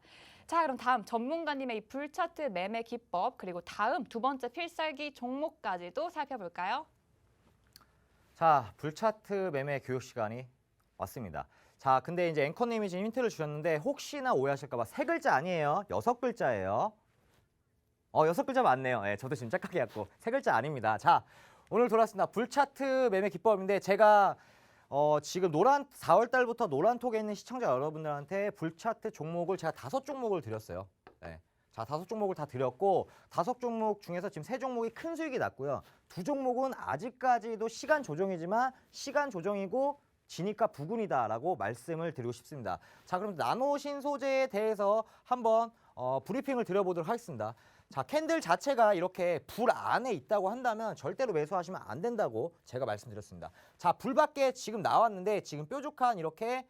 자, 그럼 다음 전문가님의 이 불차트 매매 기법 그리고 다음 두 번째 필살기 종목까지도 살펴볼까요? 자, 불차트 매매 교육 시간이 왔습니다. 자, 근데 이제 앵커님이 지금 힌트를 주셨는데 혹시나 오해하실까 봐 3글자 아니에요. 6글자예요. 6글자 맞네요. 네, 저도 지금 착각해 갖고 3글자 아닙니다. 자, 오늘 돌아왔습니다. 불차트 매매 기법인데 제가 지금 4월 달부터 노란톡에 있는 시청자 여러분들한테 불차트 종목을 제가 5종목을 드렸어요. 네. 자, 5종목을 다 드렸고 5종목 중에서 지금 3종목이 큰 수익이 났고요. 2종목은 아직까지도 시간 조정이지만 시간 조정이고 지니까 부근이다라고 말씀을 드리고 싶습니다. 자, 그럼 나노 신소재에 대해서 한번 브리핑을 드려보도록 하겠습니다. 자, 캔들 자체가 이렇게 불 안에 있다고 한다면 절대로 매수하시면 안 된다고 제가 말씀드렸습니다. 자, 불 밖에 지금 나왔는데 지금 뾰족한 이렇게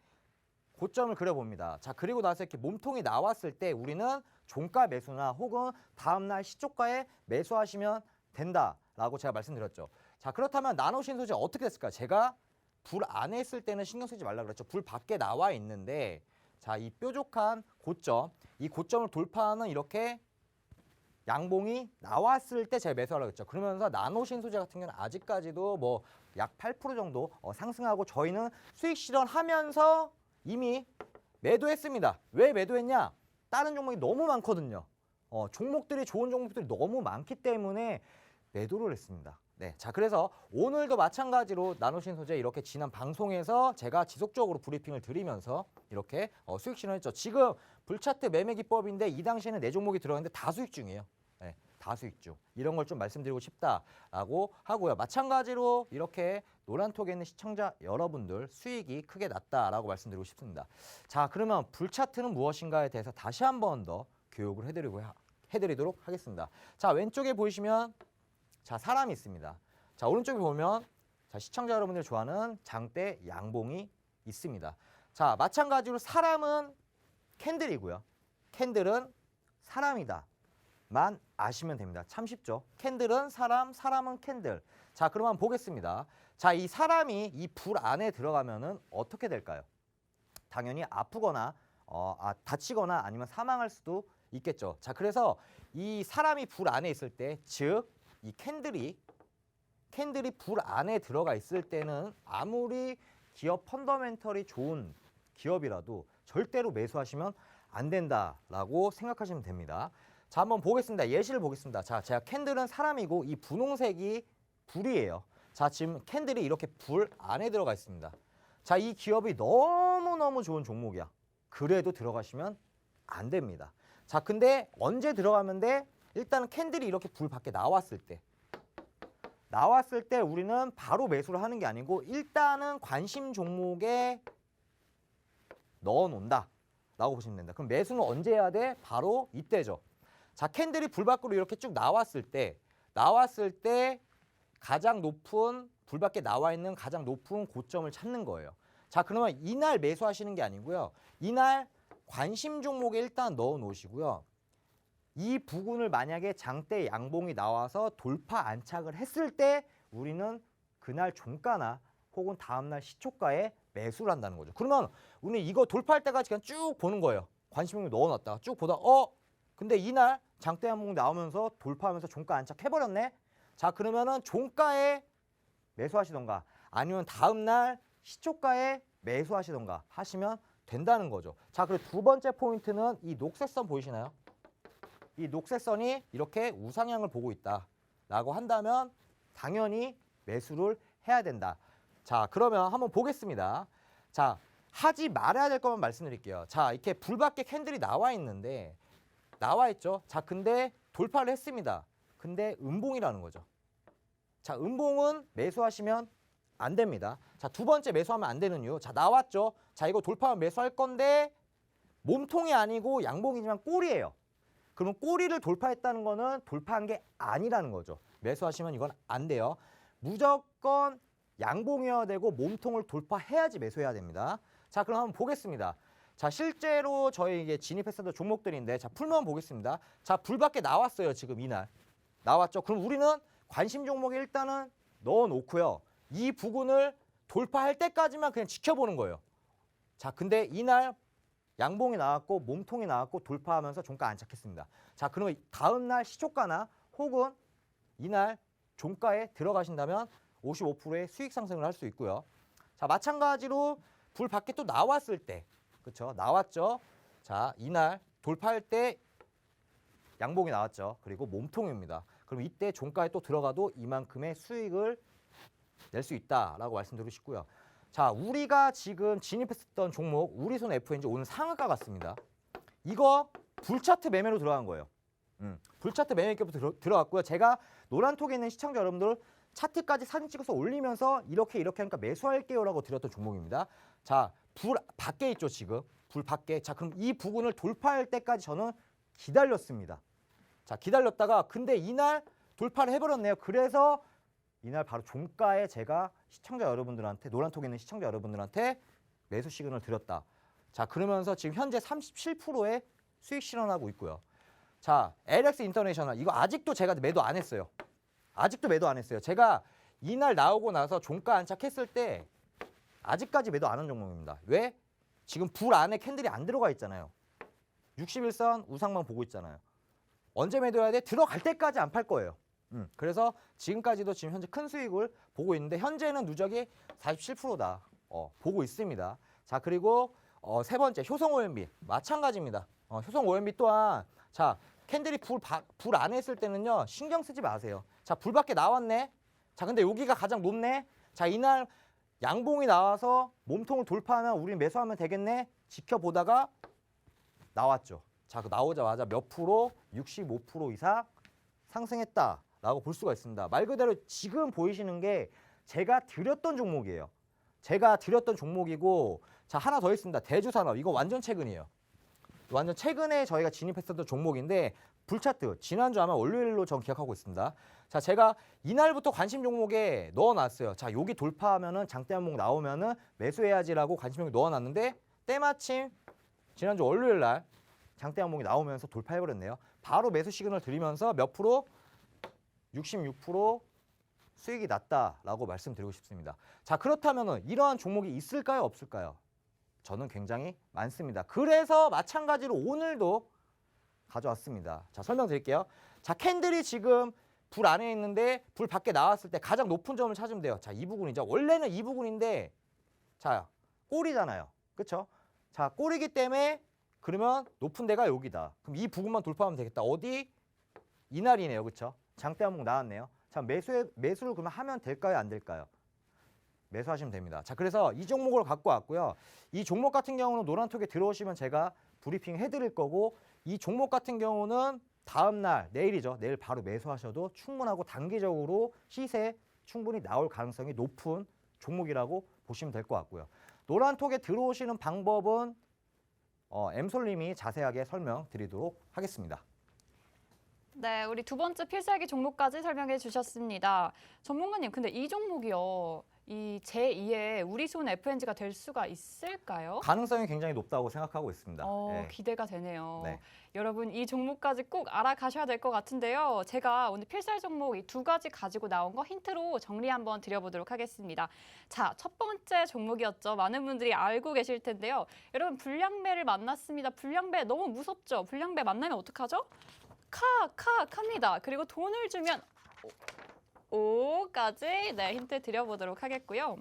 고점을 그려봅니다. 자, 그리고 나서 이렇게 몸통이 나왔을 때 우리는 종가 매수나 혹은 다음날 시초가에 매수하시면 된다라고 제가 말씀드렸죠. 자, 그렇다면 나노 신소재 어떻게 됐을까? 제가 불 안에 있을 때는 신경 쓰지 말라 그랬죠. 불 밖에 나와 있는데 자, 이 뾰족한 고점, 이 고점을 돌파하는 이렇게 양봉이 나왔을 때 제가 매수하라고 했죠. 그러면서 나노 신소재 같은 경우는 아직까지도 뭐 약 8% 정도 상승하고 저희는 수익 실현하면서 이미 매도했습니다. 왜 매도했냐? 다른 종목이 너무 많거든요. 종목들이 좋은 종목들이 너무 많기 때문에 매도를 했습니다. 네, 자 그래서 오늘도 마찬가지로 나노신소재 이렇게 지난 방송에서 제가 지속적으로 브리핑을 드리면서 이렇게 수익 실현했죠. 지금 불차트 매매 기법인데 이 당시에는 4종목이 들어갔는데 다 수익 중이에요. 네, 다 수익 중. 이런 걸 좀 말씀드리고 싶다라고 하고요. 마찬가지로 이렇게 노란톡에 있는 시청자 여러분들 수익이 크게 났다라고 말씀드리고 싶습니다. 자, 그러면 불차트는 무엇인가에 대해서 다시 한 번 더 교육을 해드리도록 하겠습니다. 자, 왼쪽에 보시면 자, 사람이 있습니다. 자, 오른쪽에 보면 자, 시청자 여러분들이 좋아하는 장대 양봉이 있습니다. 자, 마찬가지로 사람은 캔들이고요. 캔들은 사람이다 캔들만 아시면 됩니다. 참 쉽죠. 캔들은 사람, 사람은 캔들. 자, 그러면 보겠습니다. 자, 이 사람이 이 불 안에 들어가면은 어떻게 될까요? 당연히 아프거나 다치거나 아니면 사망할 수도 있겠죠. 자, 그래서 이 사람이 불 안에 있을 때, 즉 이 캔들이 불 안에 들어가 있을 때는 아무리 기업 펀더멘털이 좋은 기업이라도 절대로 매수하시면 안 된다라고 생각하시면 됩니다. 자, 한번 보겠습니다. 예시를 보겠습니다. 자, 제가 캔들은 사람이고 이 분홍색이 불이에요. 자, 지금 캔들이 이렇게 불 안에 들어가 있습니다. 자, 이 기업이 너무너무 좋은 종목이야. 그래도 들어가시면 안 됩니다. 자, 근데 언제 들어가면 돼? 일단은 캔들이 이렇게 불 밖에 나왔을 때 우리는 바로 매수를 하는 게 아니고 일단은 관심 종목에 넣어 놓는다 라고 보시면 됩니다. 그럼 매수는 언제 해야 돼? 바로 이때죠. 자, 캔들이 불 밖으로 이렇게 쭉 나왔을 때 가장 높은 불 밖에 나와 있는 가장 높은 고점을 찾는 거예요. 자, 그러면 이날 매수하시는 게 아니고요. 이날 관심 종목에 일단 넣어 놓으시고요. 이 부근을 만약에 장대 양봉이 나와서 돌파 안착을 했을 때 우리는 그날 종가나 혹은 다음날 시초가에 매수를 한다는 거죠. 그러면 우리는 이거 돌파할 때까지 그냥 쭉 보는 거예요. 관심 종목 넣어놨다가 쭉 보다 근데 이날 장대 양봉 나오면서 돌파하면서 종가 안착해버렸네. 자, 그러면은 종가에 매수하시던가 아니면 다음날 시초가에 매수하시던가 하시면 된다는 거죠. 자, 그리고 두 번째 포인트는 이 녹색 선 보이시나요? 이 녹색 선이 이렇게 우상향을 보고 있다라고 한다면 당연히 매수를 해야 된다. 자, 그러면 한번 보겠습니다. 자, 하지 말아야 될 것만 말씀드릴게요. 자, 이렇게 불 밖에 캔들이 나와 있는데 나와 있죠. 자, 근데 돌파를 했습니다. 근데 음봉이라는 거죠. 자, 음봉은 매수하시면 안 됩니다. 자, 두 번째 매수하면 안 되는 이유. 자, 나왔죠. 자, 이거 돌파하면 매수할 건데 몸통이 아니고 양봉이지만 꼬리예요. 그러면 꼬리를 돌파했다는 거는 돌파한 게 아니라는 거죠. 매수하시면 이건 안 돼요. 무조건 양봉이어야 되고 몸통을 돌파해야지 매수해야 됩니다. 자, 그럼 한번 보겠습니다. 자, 실제로 저희 이게 진입했었던 종목들인데 자, 풀면 보겠습니다. 자, 불 밖에 나왔어요. 지금 이날. 나왔죠. 그럼 우리는 관심 종목에 일단은 넣어 놓고요. 이 부근을 돌파할 때까지만 그냥 지켜보는 거예요. 자, 근데 이날 양봉이 나왔고 몸통이 나왔고 돌파하면서 종가 안착했습니다. 자, 그러면 다음 날 시초가나 혹은 이날 종가에 들어가신다면 55%의 수익 상승을 할 수 있고요. 자, 마찬가지로 불 밖에 또 나왔을 때, 그렇죠? 나왔죠. 자, 이날 돌파할 때 양봉이 나왔죠. 그리고 몸통입니다. 그럼 이때 종가에 또 들어가도 이만큼의 수익을 낼 수 있다라고 말씀드리고 싶고요. 자, 우리가 지금 진입했었던 종목 우리손 FNG 오늘 상한가 같습니다. 이거 불차트 매매로 들어간 거예요. 불차트 매매께부터 들어갔고요. 제가 노란톡에 있는 시청자 여러분들 차트까지 사진 찍어서 올리면서 이렇게 하니까 매수할게요라고 드렸던 종목입니다. 자, 불 밖에 있죠 지금. 불 밖에. 자, 그럼 이 부분을 돌파할 때까지 저는 기다렸습니다. 자, 기다렸다가 근데 이날 돌파를 해버렸네요. 그래서 이날 바로 종가에 제가 시청자 여러분들한테 노란톡에 있는 시청자 여러분들한테 매수 시그널을 드렸다. 자, 그러면서 지금 현재 37%의 수익 실현하고 있고요. 자, LX 인터내셔널 이거 아직도 제가 매도 안 했어요. 아직도 매도 안 했어요. 제가 이날 나오고 나서 종가 안착했을 때 아직까지 매도 안 한 종목입니다. 왜? 지금 불 안에 캔들이 안 들어가 있잖아요. 61선 우상만 보고 있잖아요. 언제 매도해야 돼? 들어갈 때까지 안 팔 거예요. 그래서 지금까지도 지금 현재 큰 수익을 보고 있는데 현재는 누적이 47%다. 보고 있습니다. 자, 그리고 세 번째 효성 OMB 마찬가지입니다. 효성 OMB 또한 자, 캔들이 불 안에 있을 때는요 신경 쓰지 마세요. 자, 불 밖에 나왔네. 자, 근데 여기가 가장 높네. 자, 이날 양봉이 나와서 몸통을 돌파하면 우리 매수하면 되겠네. 지켜보다가 나왔죠. 자, 그 나오자마자 몇 프로? 65% 이상 상승했다라고 볼 수가 있습니다. 말 그대로 지금 보이시는 게 제가 드렸던 종목이에요. 제가 드렸던 종목이고 자, 하나 더 있습니다. 대주산업. 이거 완전 최근이에요. 완전 최근에 저희가 진입했었던 종목인데 불차트 지난주 아마 월요일로 전 기억하고 있습니다. 자, 제가 이날부터 관심 종목에 넣어놨어요. 자, 여기 돌파하면은 장대 한목 나오면은 매수해야지라고 관심 종목에 넣어놨는데 때마침 지난주 월요일 날 장대 항목이 나오면서 돌파해버렸네요. 바로 매수 시그널 드리면서 몇 프로? 66% 수익이 났다라고 말씀드리고 싶습니다. 자, 그렇다면 이러한 종목이 있을까요, 없을까요? 저는 굉장히 많습니다. 그래서 마찬가지로 오늘도 가져왔습니다. 자, 설명드릴게요. 자, 캔들이 지금 불 안에 있는데 불 밖에 나왔을 때 가장 높은 점을 찾으면 돼요. 자, 이 부분이죠. 원래는 이 부분인데 자, 꼬리잖아요. 그렇죠? 자, 꼬리기 때문에 그러면 높은 데가 여기다. 그럼 이 부분만 돌파하면 되겠다. 어디? 이날이네요. 그렇죠? 장대 항목 나왔네요. 자, 매수를 그러면 하면 될까요, 안 될까요? 매수하시면 됩니다. 자, 그래서 이 종목을 갖고 왔고요. 이 종목 같은 경우는 노란톡에 들어오시면 제가 브리핑 해드릴 거고, 이 종목 같은 경우는 다음 날, 내일이죠. 내일 바로 매수하셔도 충분하고 단기적으로 시세 충분히 나올 가능성이 높은 종목이라고 보시면 될 것 같고요. 노란톡에 들어오시는 방법은 엠솔님이 자세하게 설명드리도록 하겠습니다. 네, 우리 두 번째 필살기 종목까지 설명해 주셨습니다. 전문가님, 근데 이 종목이요. 이 제2의 우리손 FNG가 될 수가 있을까요? 가능성이 굉장히 높다고 생각하고 있습니다. 네. 기대가 되네요. 네. 여러분, 이 종목까지 꼭 알아가셔야 될 것 같은데요. 제가 오늘 필살 종목 이 두 가지 가지고 나온 거 힌트로 정리 한번 드려보도록 하겠습니다. 자, 첫 번째 종목이었죠. 많은 분들이 알고 계실 텐데요. 여러분, 불량배를 만났습니다. 불량배 너무 무섭죠? 불량배 만나면 어떡하죠? 카입니다. 그리고 돈을 주면 오까지 힌트 드려보도록 하겠고요.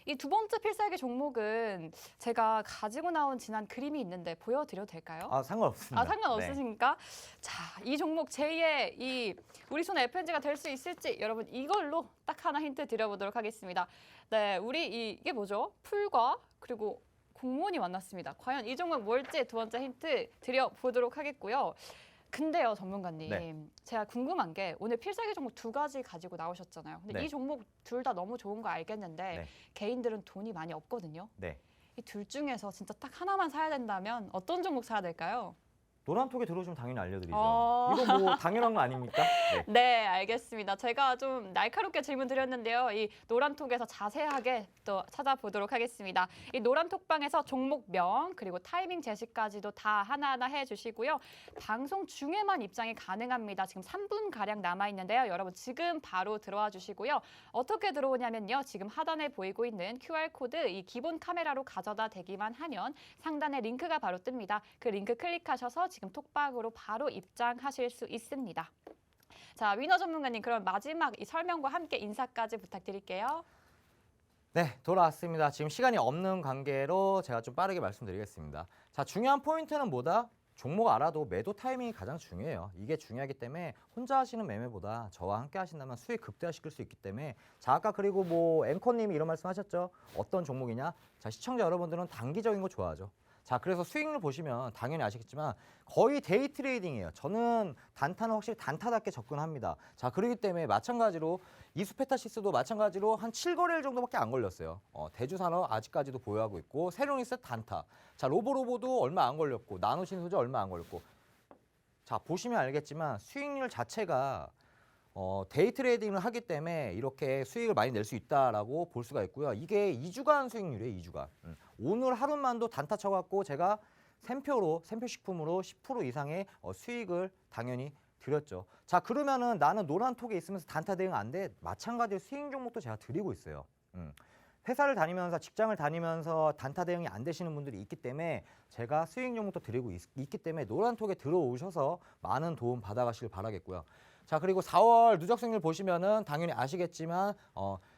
이 두 번째 필살기 종목은 제가 가지고 나온 지난 그림이 있는데 보여드려도 될까요? 상관없습니다. 상관없으십니까? 자, 이 종목 제2의 이 우리 손 FNG가 될 수 있을지 여러분 이걸로 딱 하나 힌트 드려보도록 하겠습니다. 네, 이게 뭐죠? 풀과 그리고 공무원이 만났습니다. 과연 이 종목 뭘지 두 번째 힌트 드려보도록 하겠고요. 근데요, 전문가님. 네. 제가 궁금한 게 오늘 필살기 종목 두 가지 가지고 나오셨잖아요. 근데 네. 이 종목 둘 다 너무 좋은 거 알겠는데 네. 개인들은 돈이 많이 없거든요. 네. 이 둘 중에서 진짜 딱 하나만 사야 된다면 어떤 종목 사야 될까요? 노란톡에 들어오시면 당연히 알려드리죠. 어. 이거 당연한 거 아닙니까? 네. 네, 알겠습니다. 제가 좀 날카롭게 질문 드렸는데요. 이 노란톡에서 자세하게 또 찾아보도록 하겠습니다. 이 노란톡방에서 종목명 그리고 타이밍 제시까지도 다 하나하나 해주시고요. 방송 중에만 입장이 가능합니다. 지금 3분가량 남아있는데요. 여러분 지금 바로 들어와 주시고요. 어떻게 들어오냐면요. 지금 하단에 보이고 있는 QR코드 이 기본 카메라로 가져다 대기만 하면 상단에 링크가 바로 뜹니다. 그 링크 클릭하셔서 지금 톡방으로 바로 입장하실 수 있습니다. 자, 위너 전문가님, 그럼 마지막 이 설명과 함께 인사까지 부탁드릴게요. 네, 돌아왔습니다. 지금 시간이 없는 관계로 제가 좀 빠르게 말씀드리겠습니다. 자, 중요한 포인트는 뭐다? 종목 알아도 매도 타이밍이 가장 중요해요. 이게 중요하기 때문에 혼자 하시는 매매보다 저와 함께 하신다면 수익 극대화시킬 수 있기 때문에 자, 아까 그리고 앵커님이 이런 말씀 하셨죠. 어떤 종목이냐? 자, 시청자 여러분들은 단기적인 거 좋아하죠. 자, 그래서 수익률 보시면 당연히 아시겠지만 거의 데이 트레이딩이에요. 저는 단타는 확실히 단타답게 접근합니다. 자, 그렇기 때문에 마찬가지로 이수페타시스도 마찬가지로 한 7거래일 정도밖에 안 걸렸어요. 대주산업 아직까지도 보유하고 있고 세로니스 단타. 자, 로보도 얼마 안 걸렸고 나노신소재 얼마 안 걸렸고. 자, 보시면 알겠지만 수익률 자체가 데이 트레이딩을 하기 때문에 이렇게 수익을 많이 낼 수 있다라고 볼 수가 있고요. 이게 2주간 수익률이에요, 2주간. 오늘 하루만도 단타 쳐갖고 제가 샘표 식품으로 10% 이상의 수익을 당연히 드렸죠. 자, 그러면은 나는 노란톡에 있으면서 단타 대응 안 돼? 마찬가지로 수익 종목도 제가 드리고 있어요. 회사를 다니면서 직장을 다니면서 단타 대응이 안 되시는 분들이 있기 때문에 제가 수익 종목도 드리고 있기 때문에 노란톡에 들어오셔서 많은 도움 받아가시길 바라겠고요. 자, 그리고 4월 누적 수익률 보시면은 당연히 아시겠지만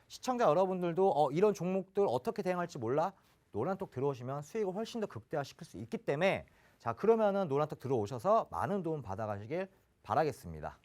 시청자 여러분들도 이런 종목들 어떻게 대응할지 몰라? 노란톡 들어오시면 수익을 훨씬 더 극대화시킬 수 있기 때문에 자, 그러면은 노란톡 들어오셔서 많은 도움 받아가시길 바라겠습니다.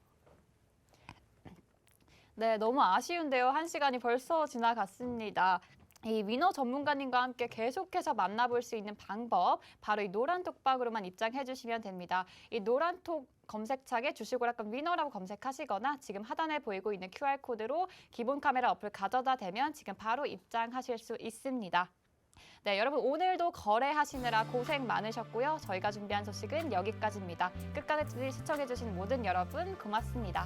네, 너무 아쉬운데요. 1시간이 벌써 지나갔습니다. 이 위너 전문가님과 함께 계속해서 만나볼 수 있는 방법, 바로 이 노란톡방으로만 입장해 주시면 됩니다. 이 노란톡 검색창에 주식오락관 위너라고 검색하시거나 지금 하단에 보이고 있는 QR코드로 기본 카메라 어플 가져다 대면 지금 바로 입장하실 수 있습니다. 네, 여러분 오늘도 거래하시느라 고생 많으셨고요. 저희가 준비한 소식은 여기까지입니다. 끝까지 시청해 주신 모든 여러분 고맙습니다.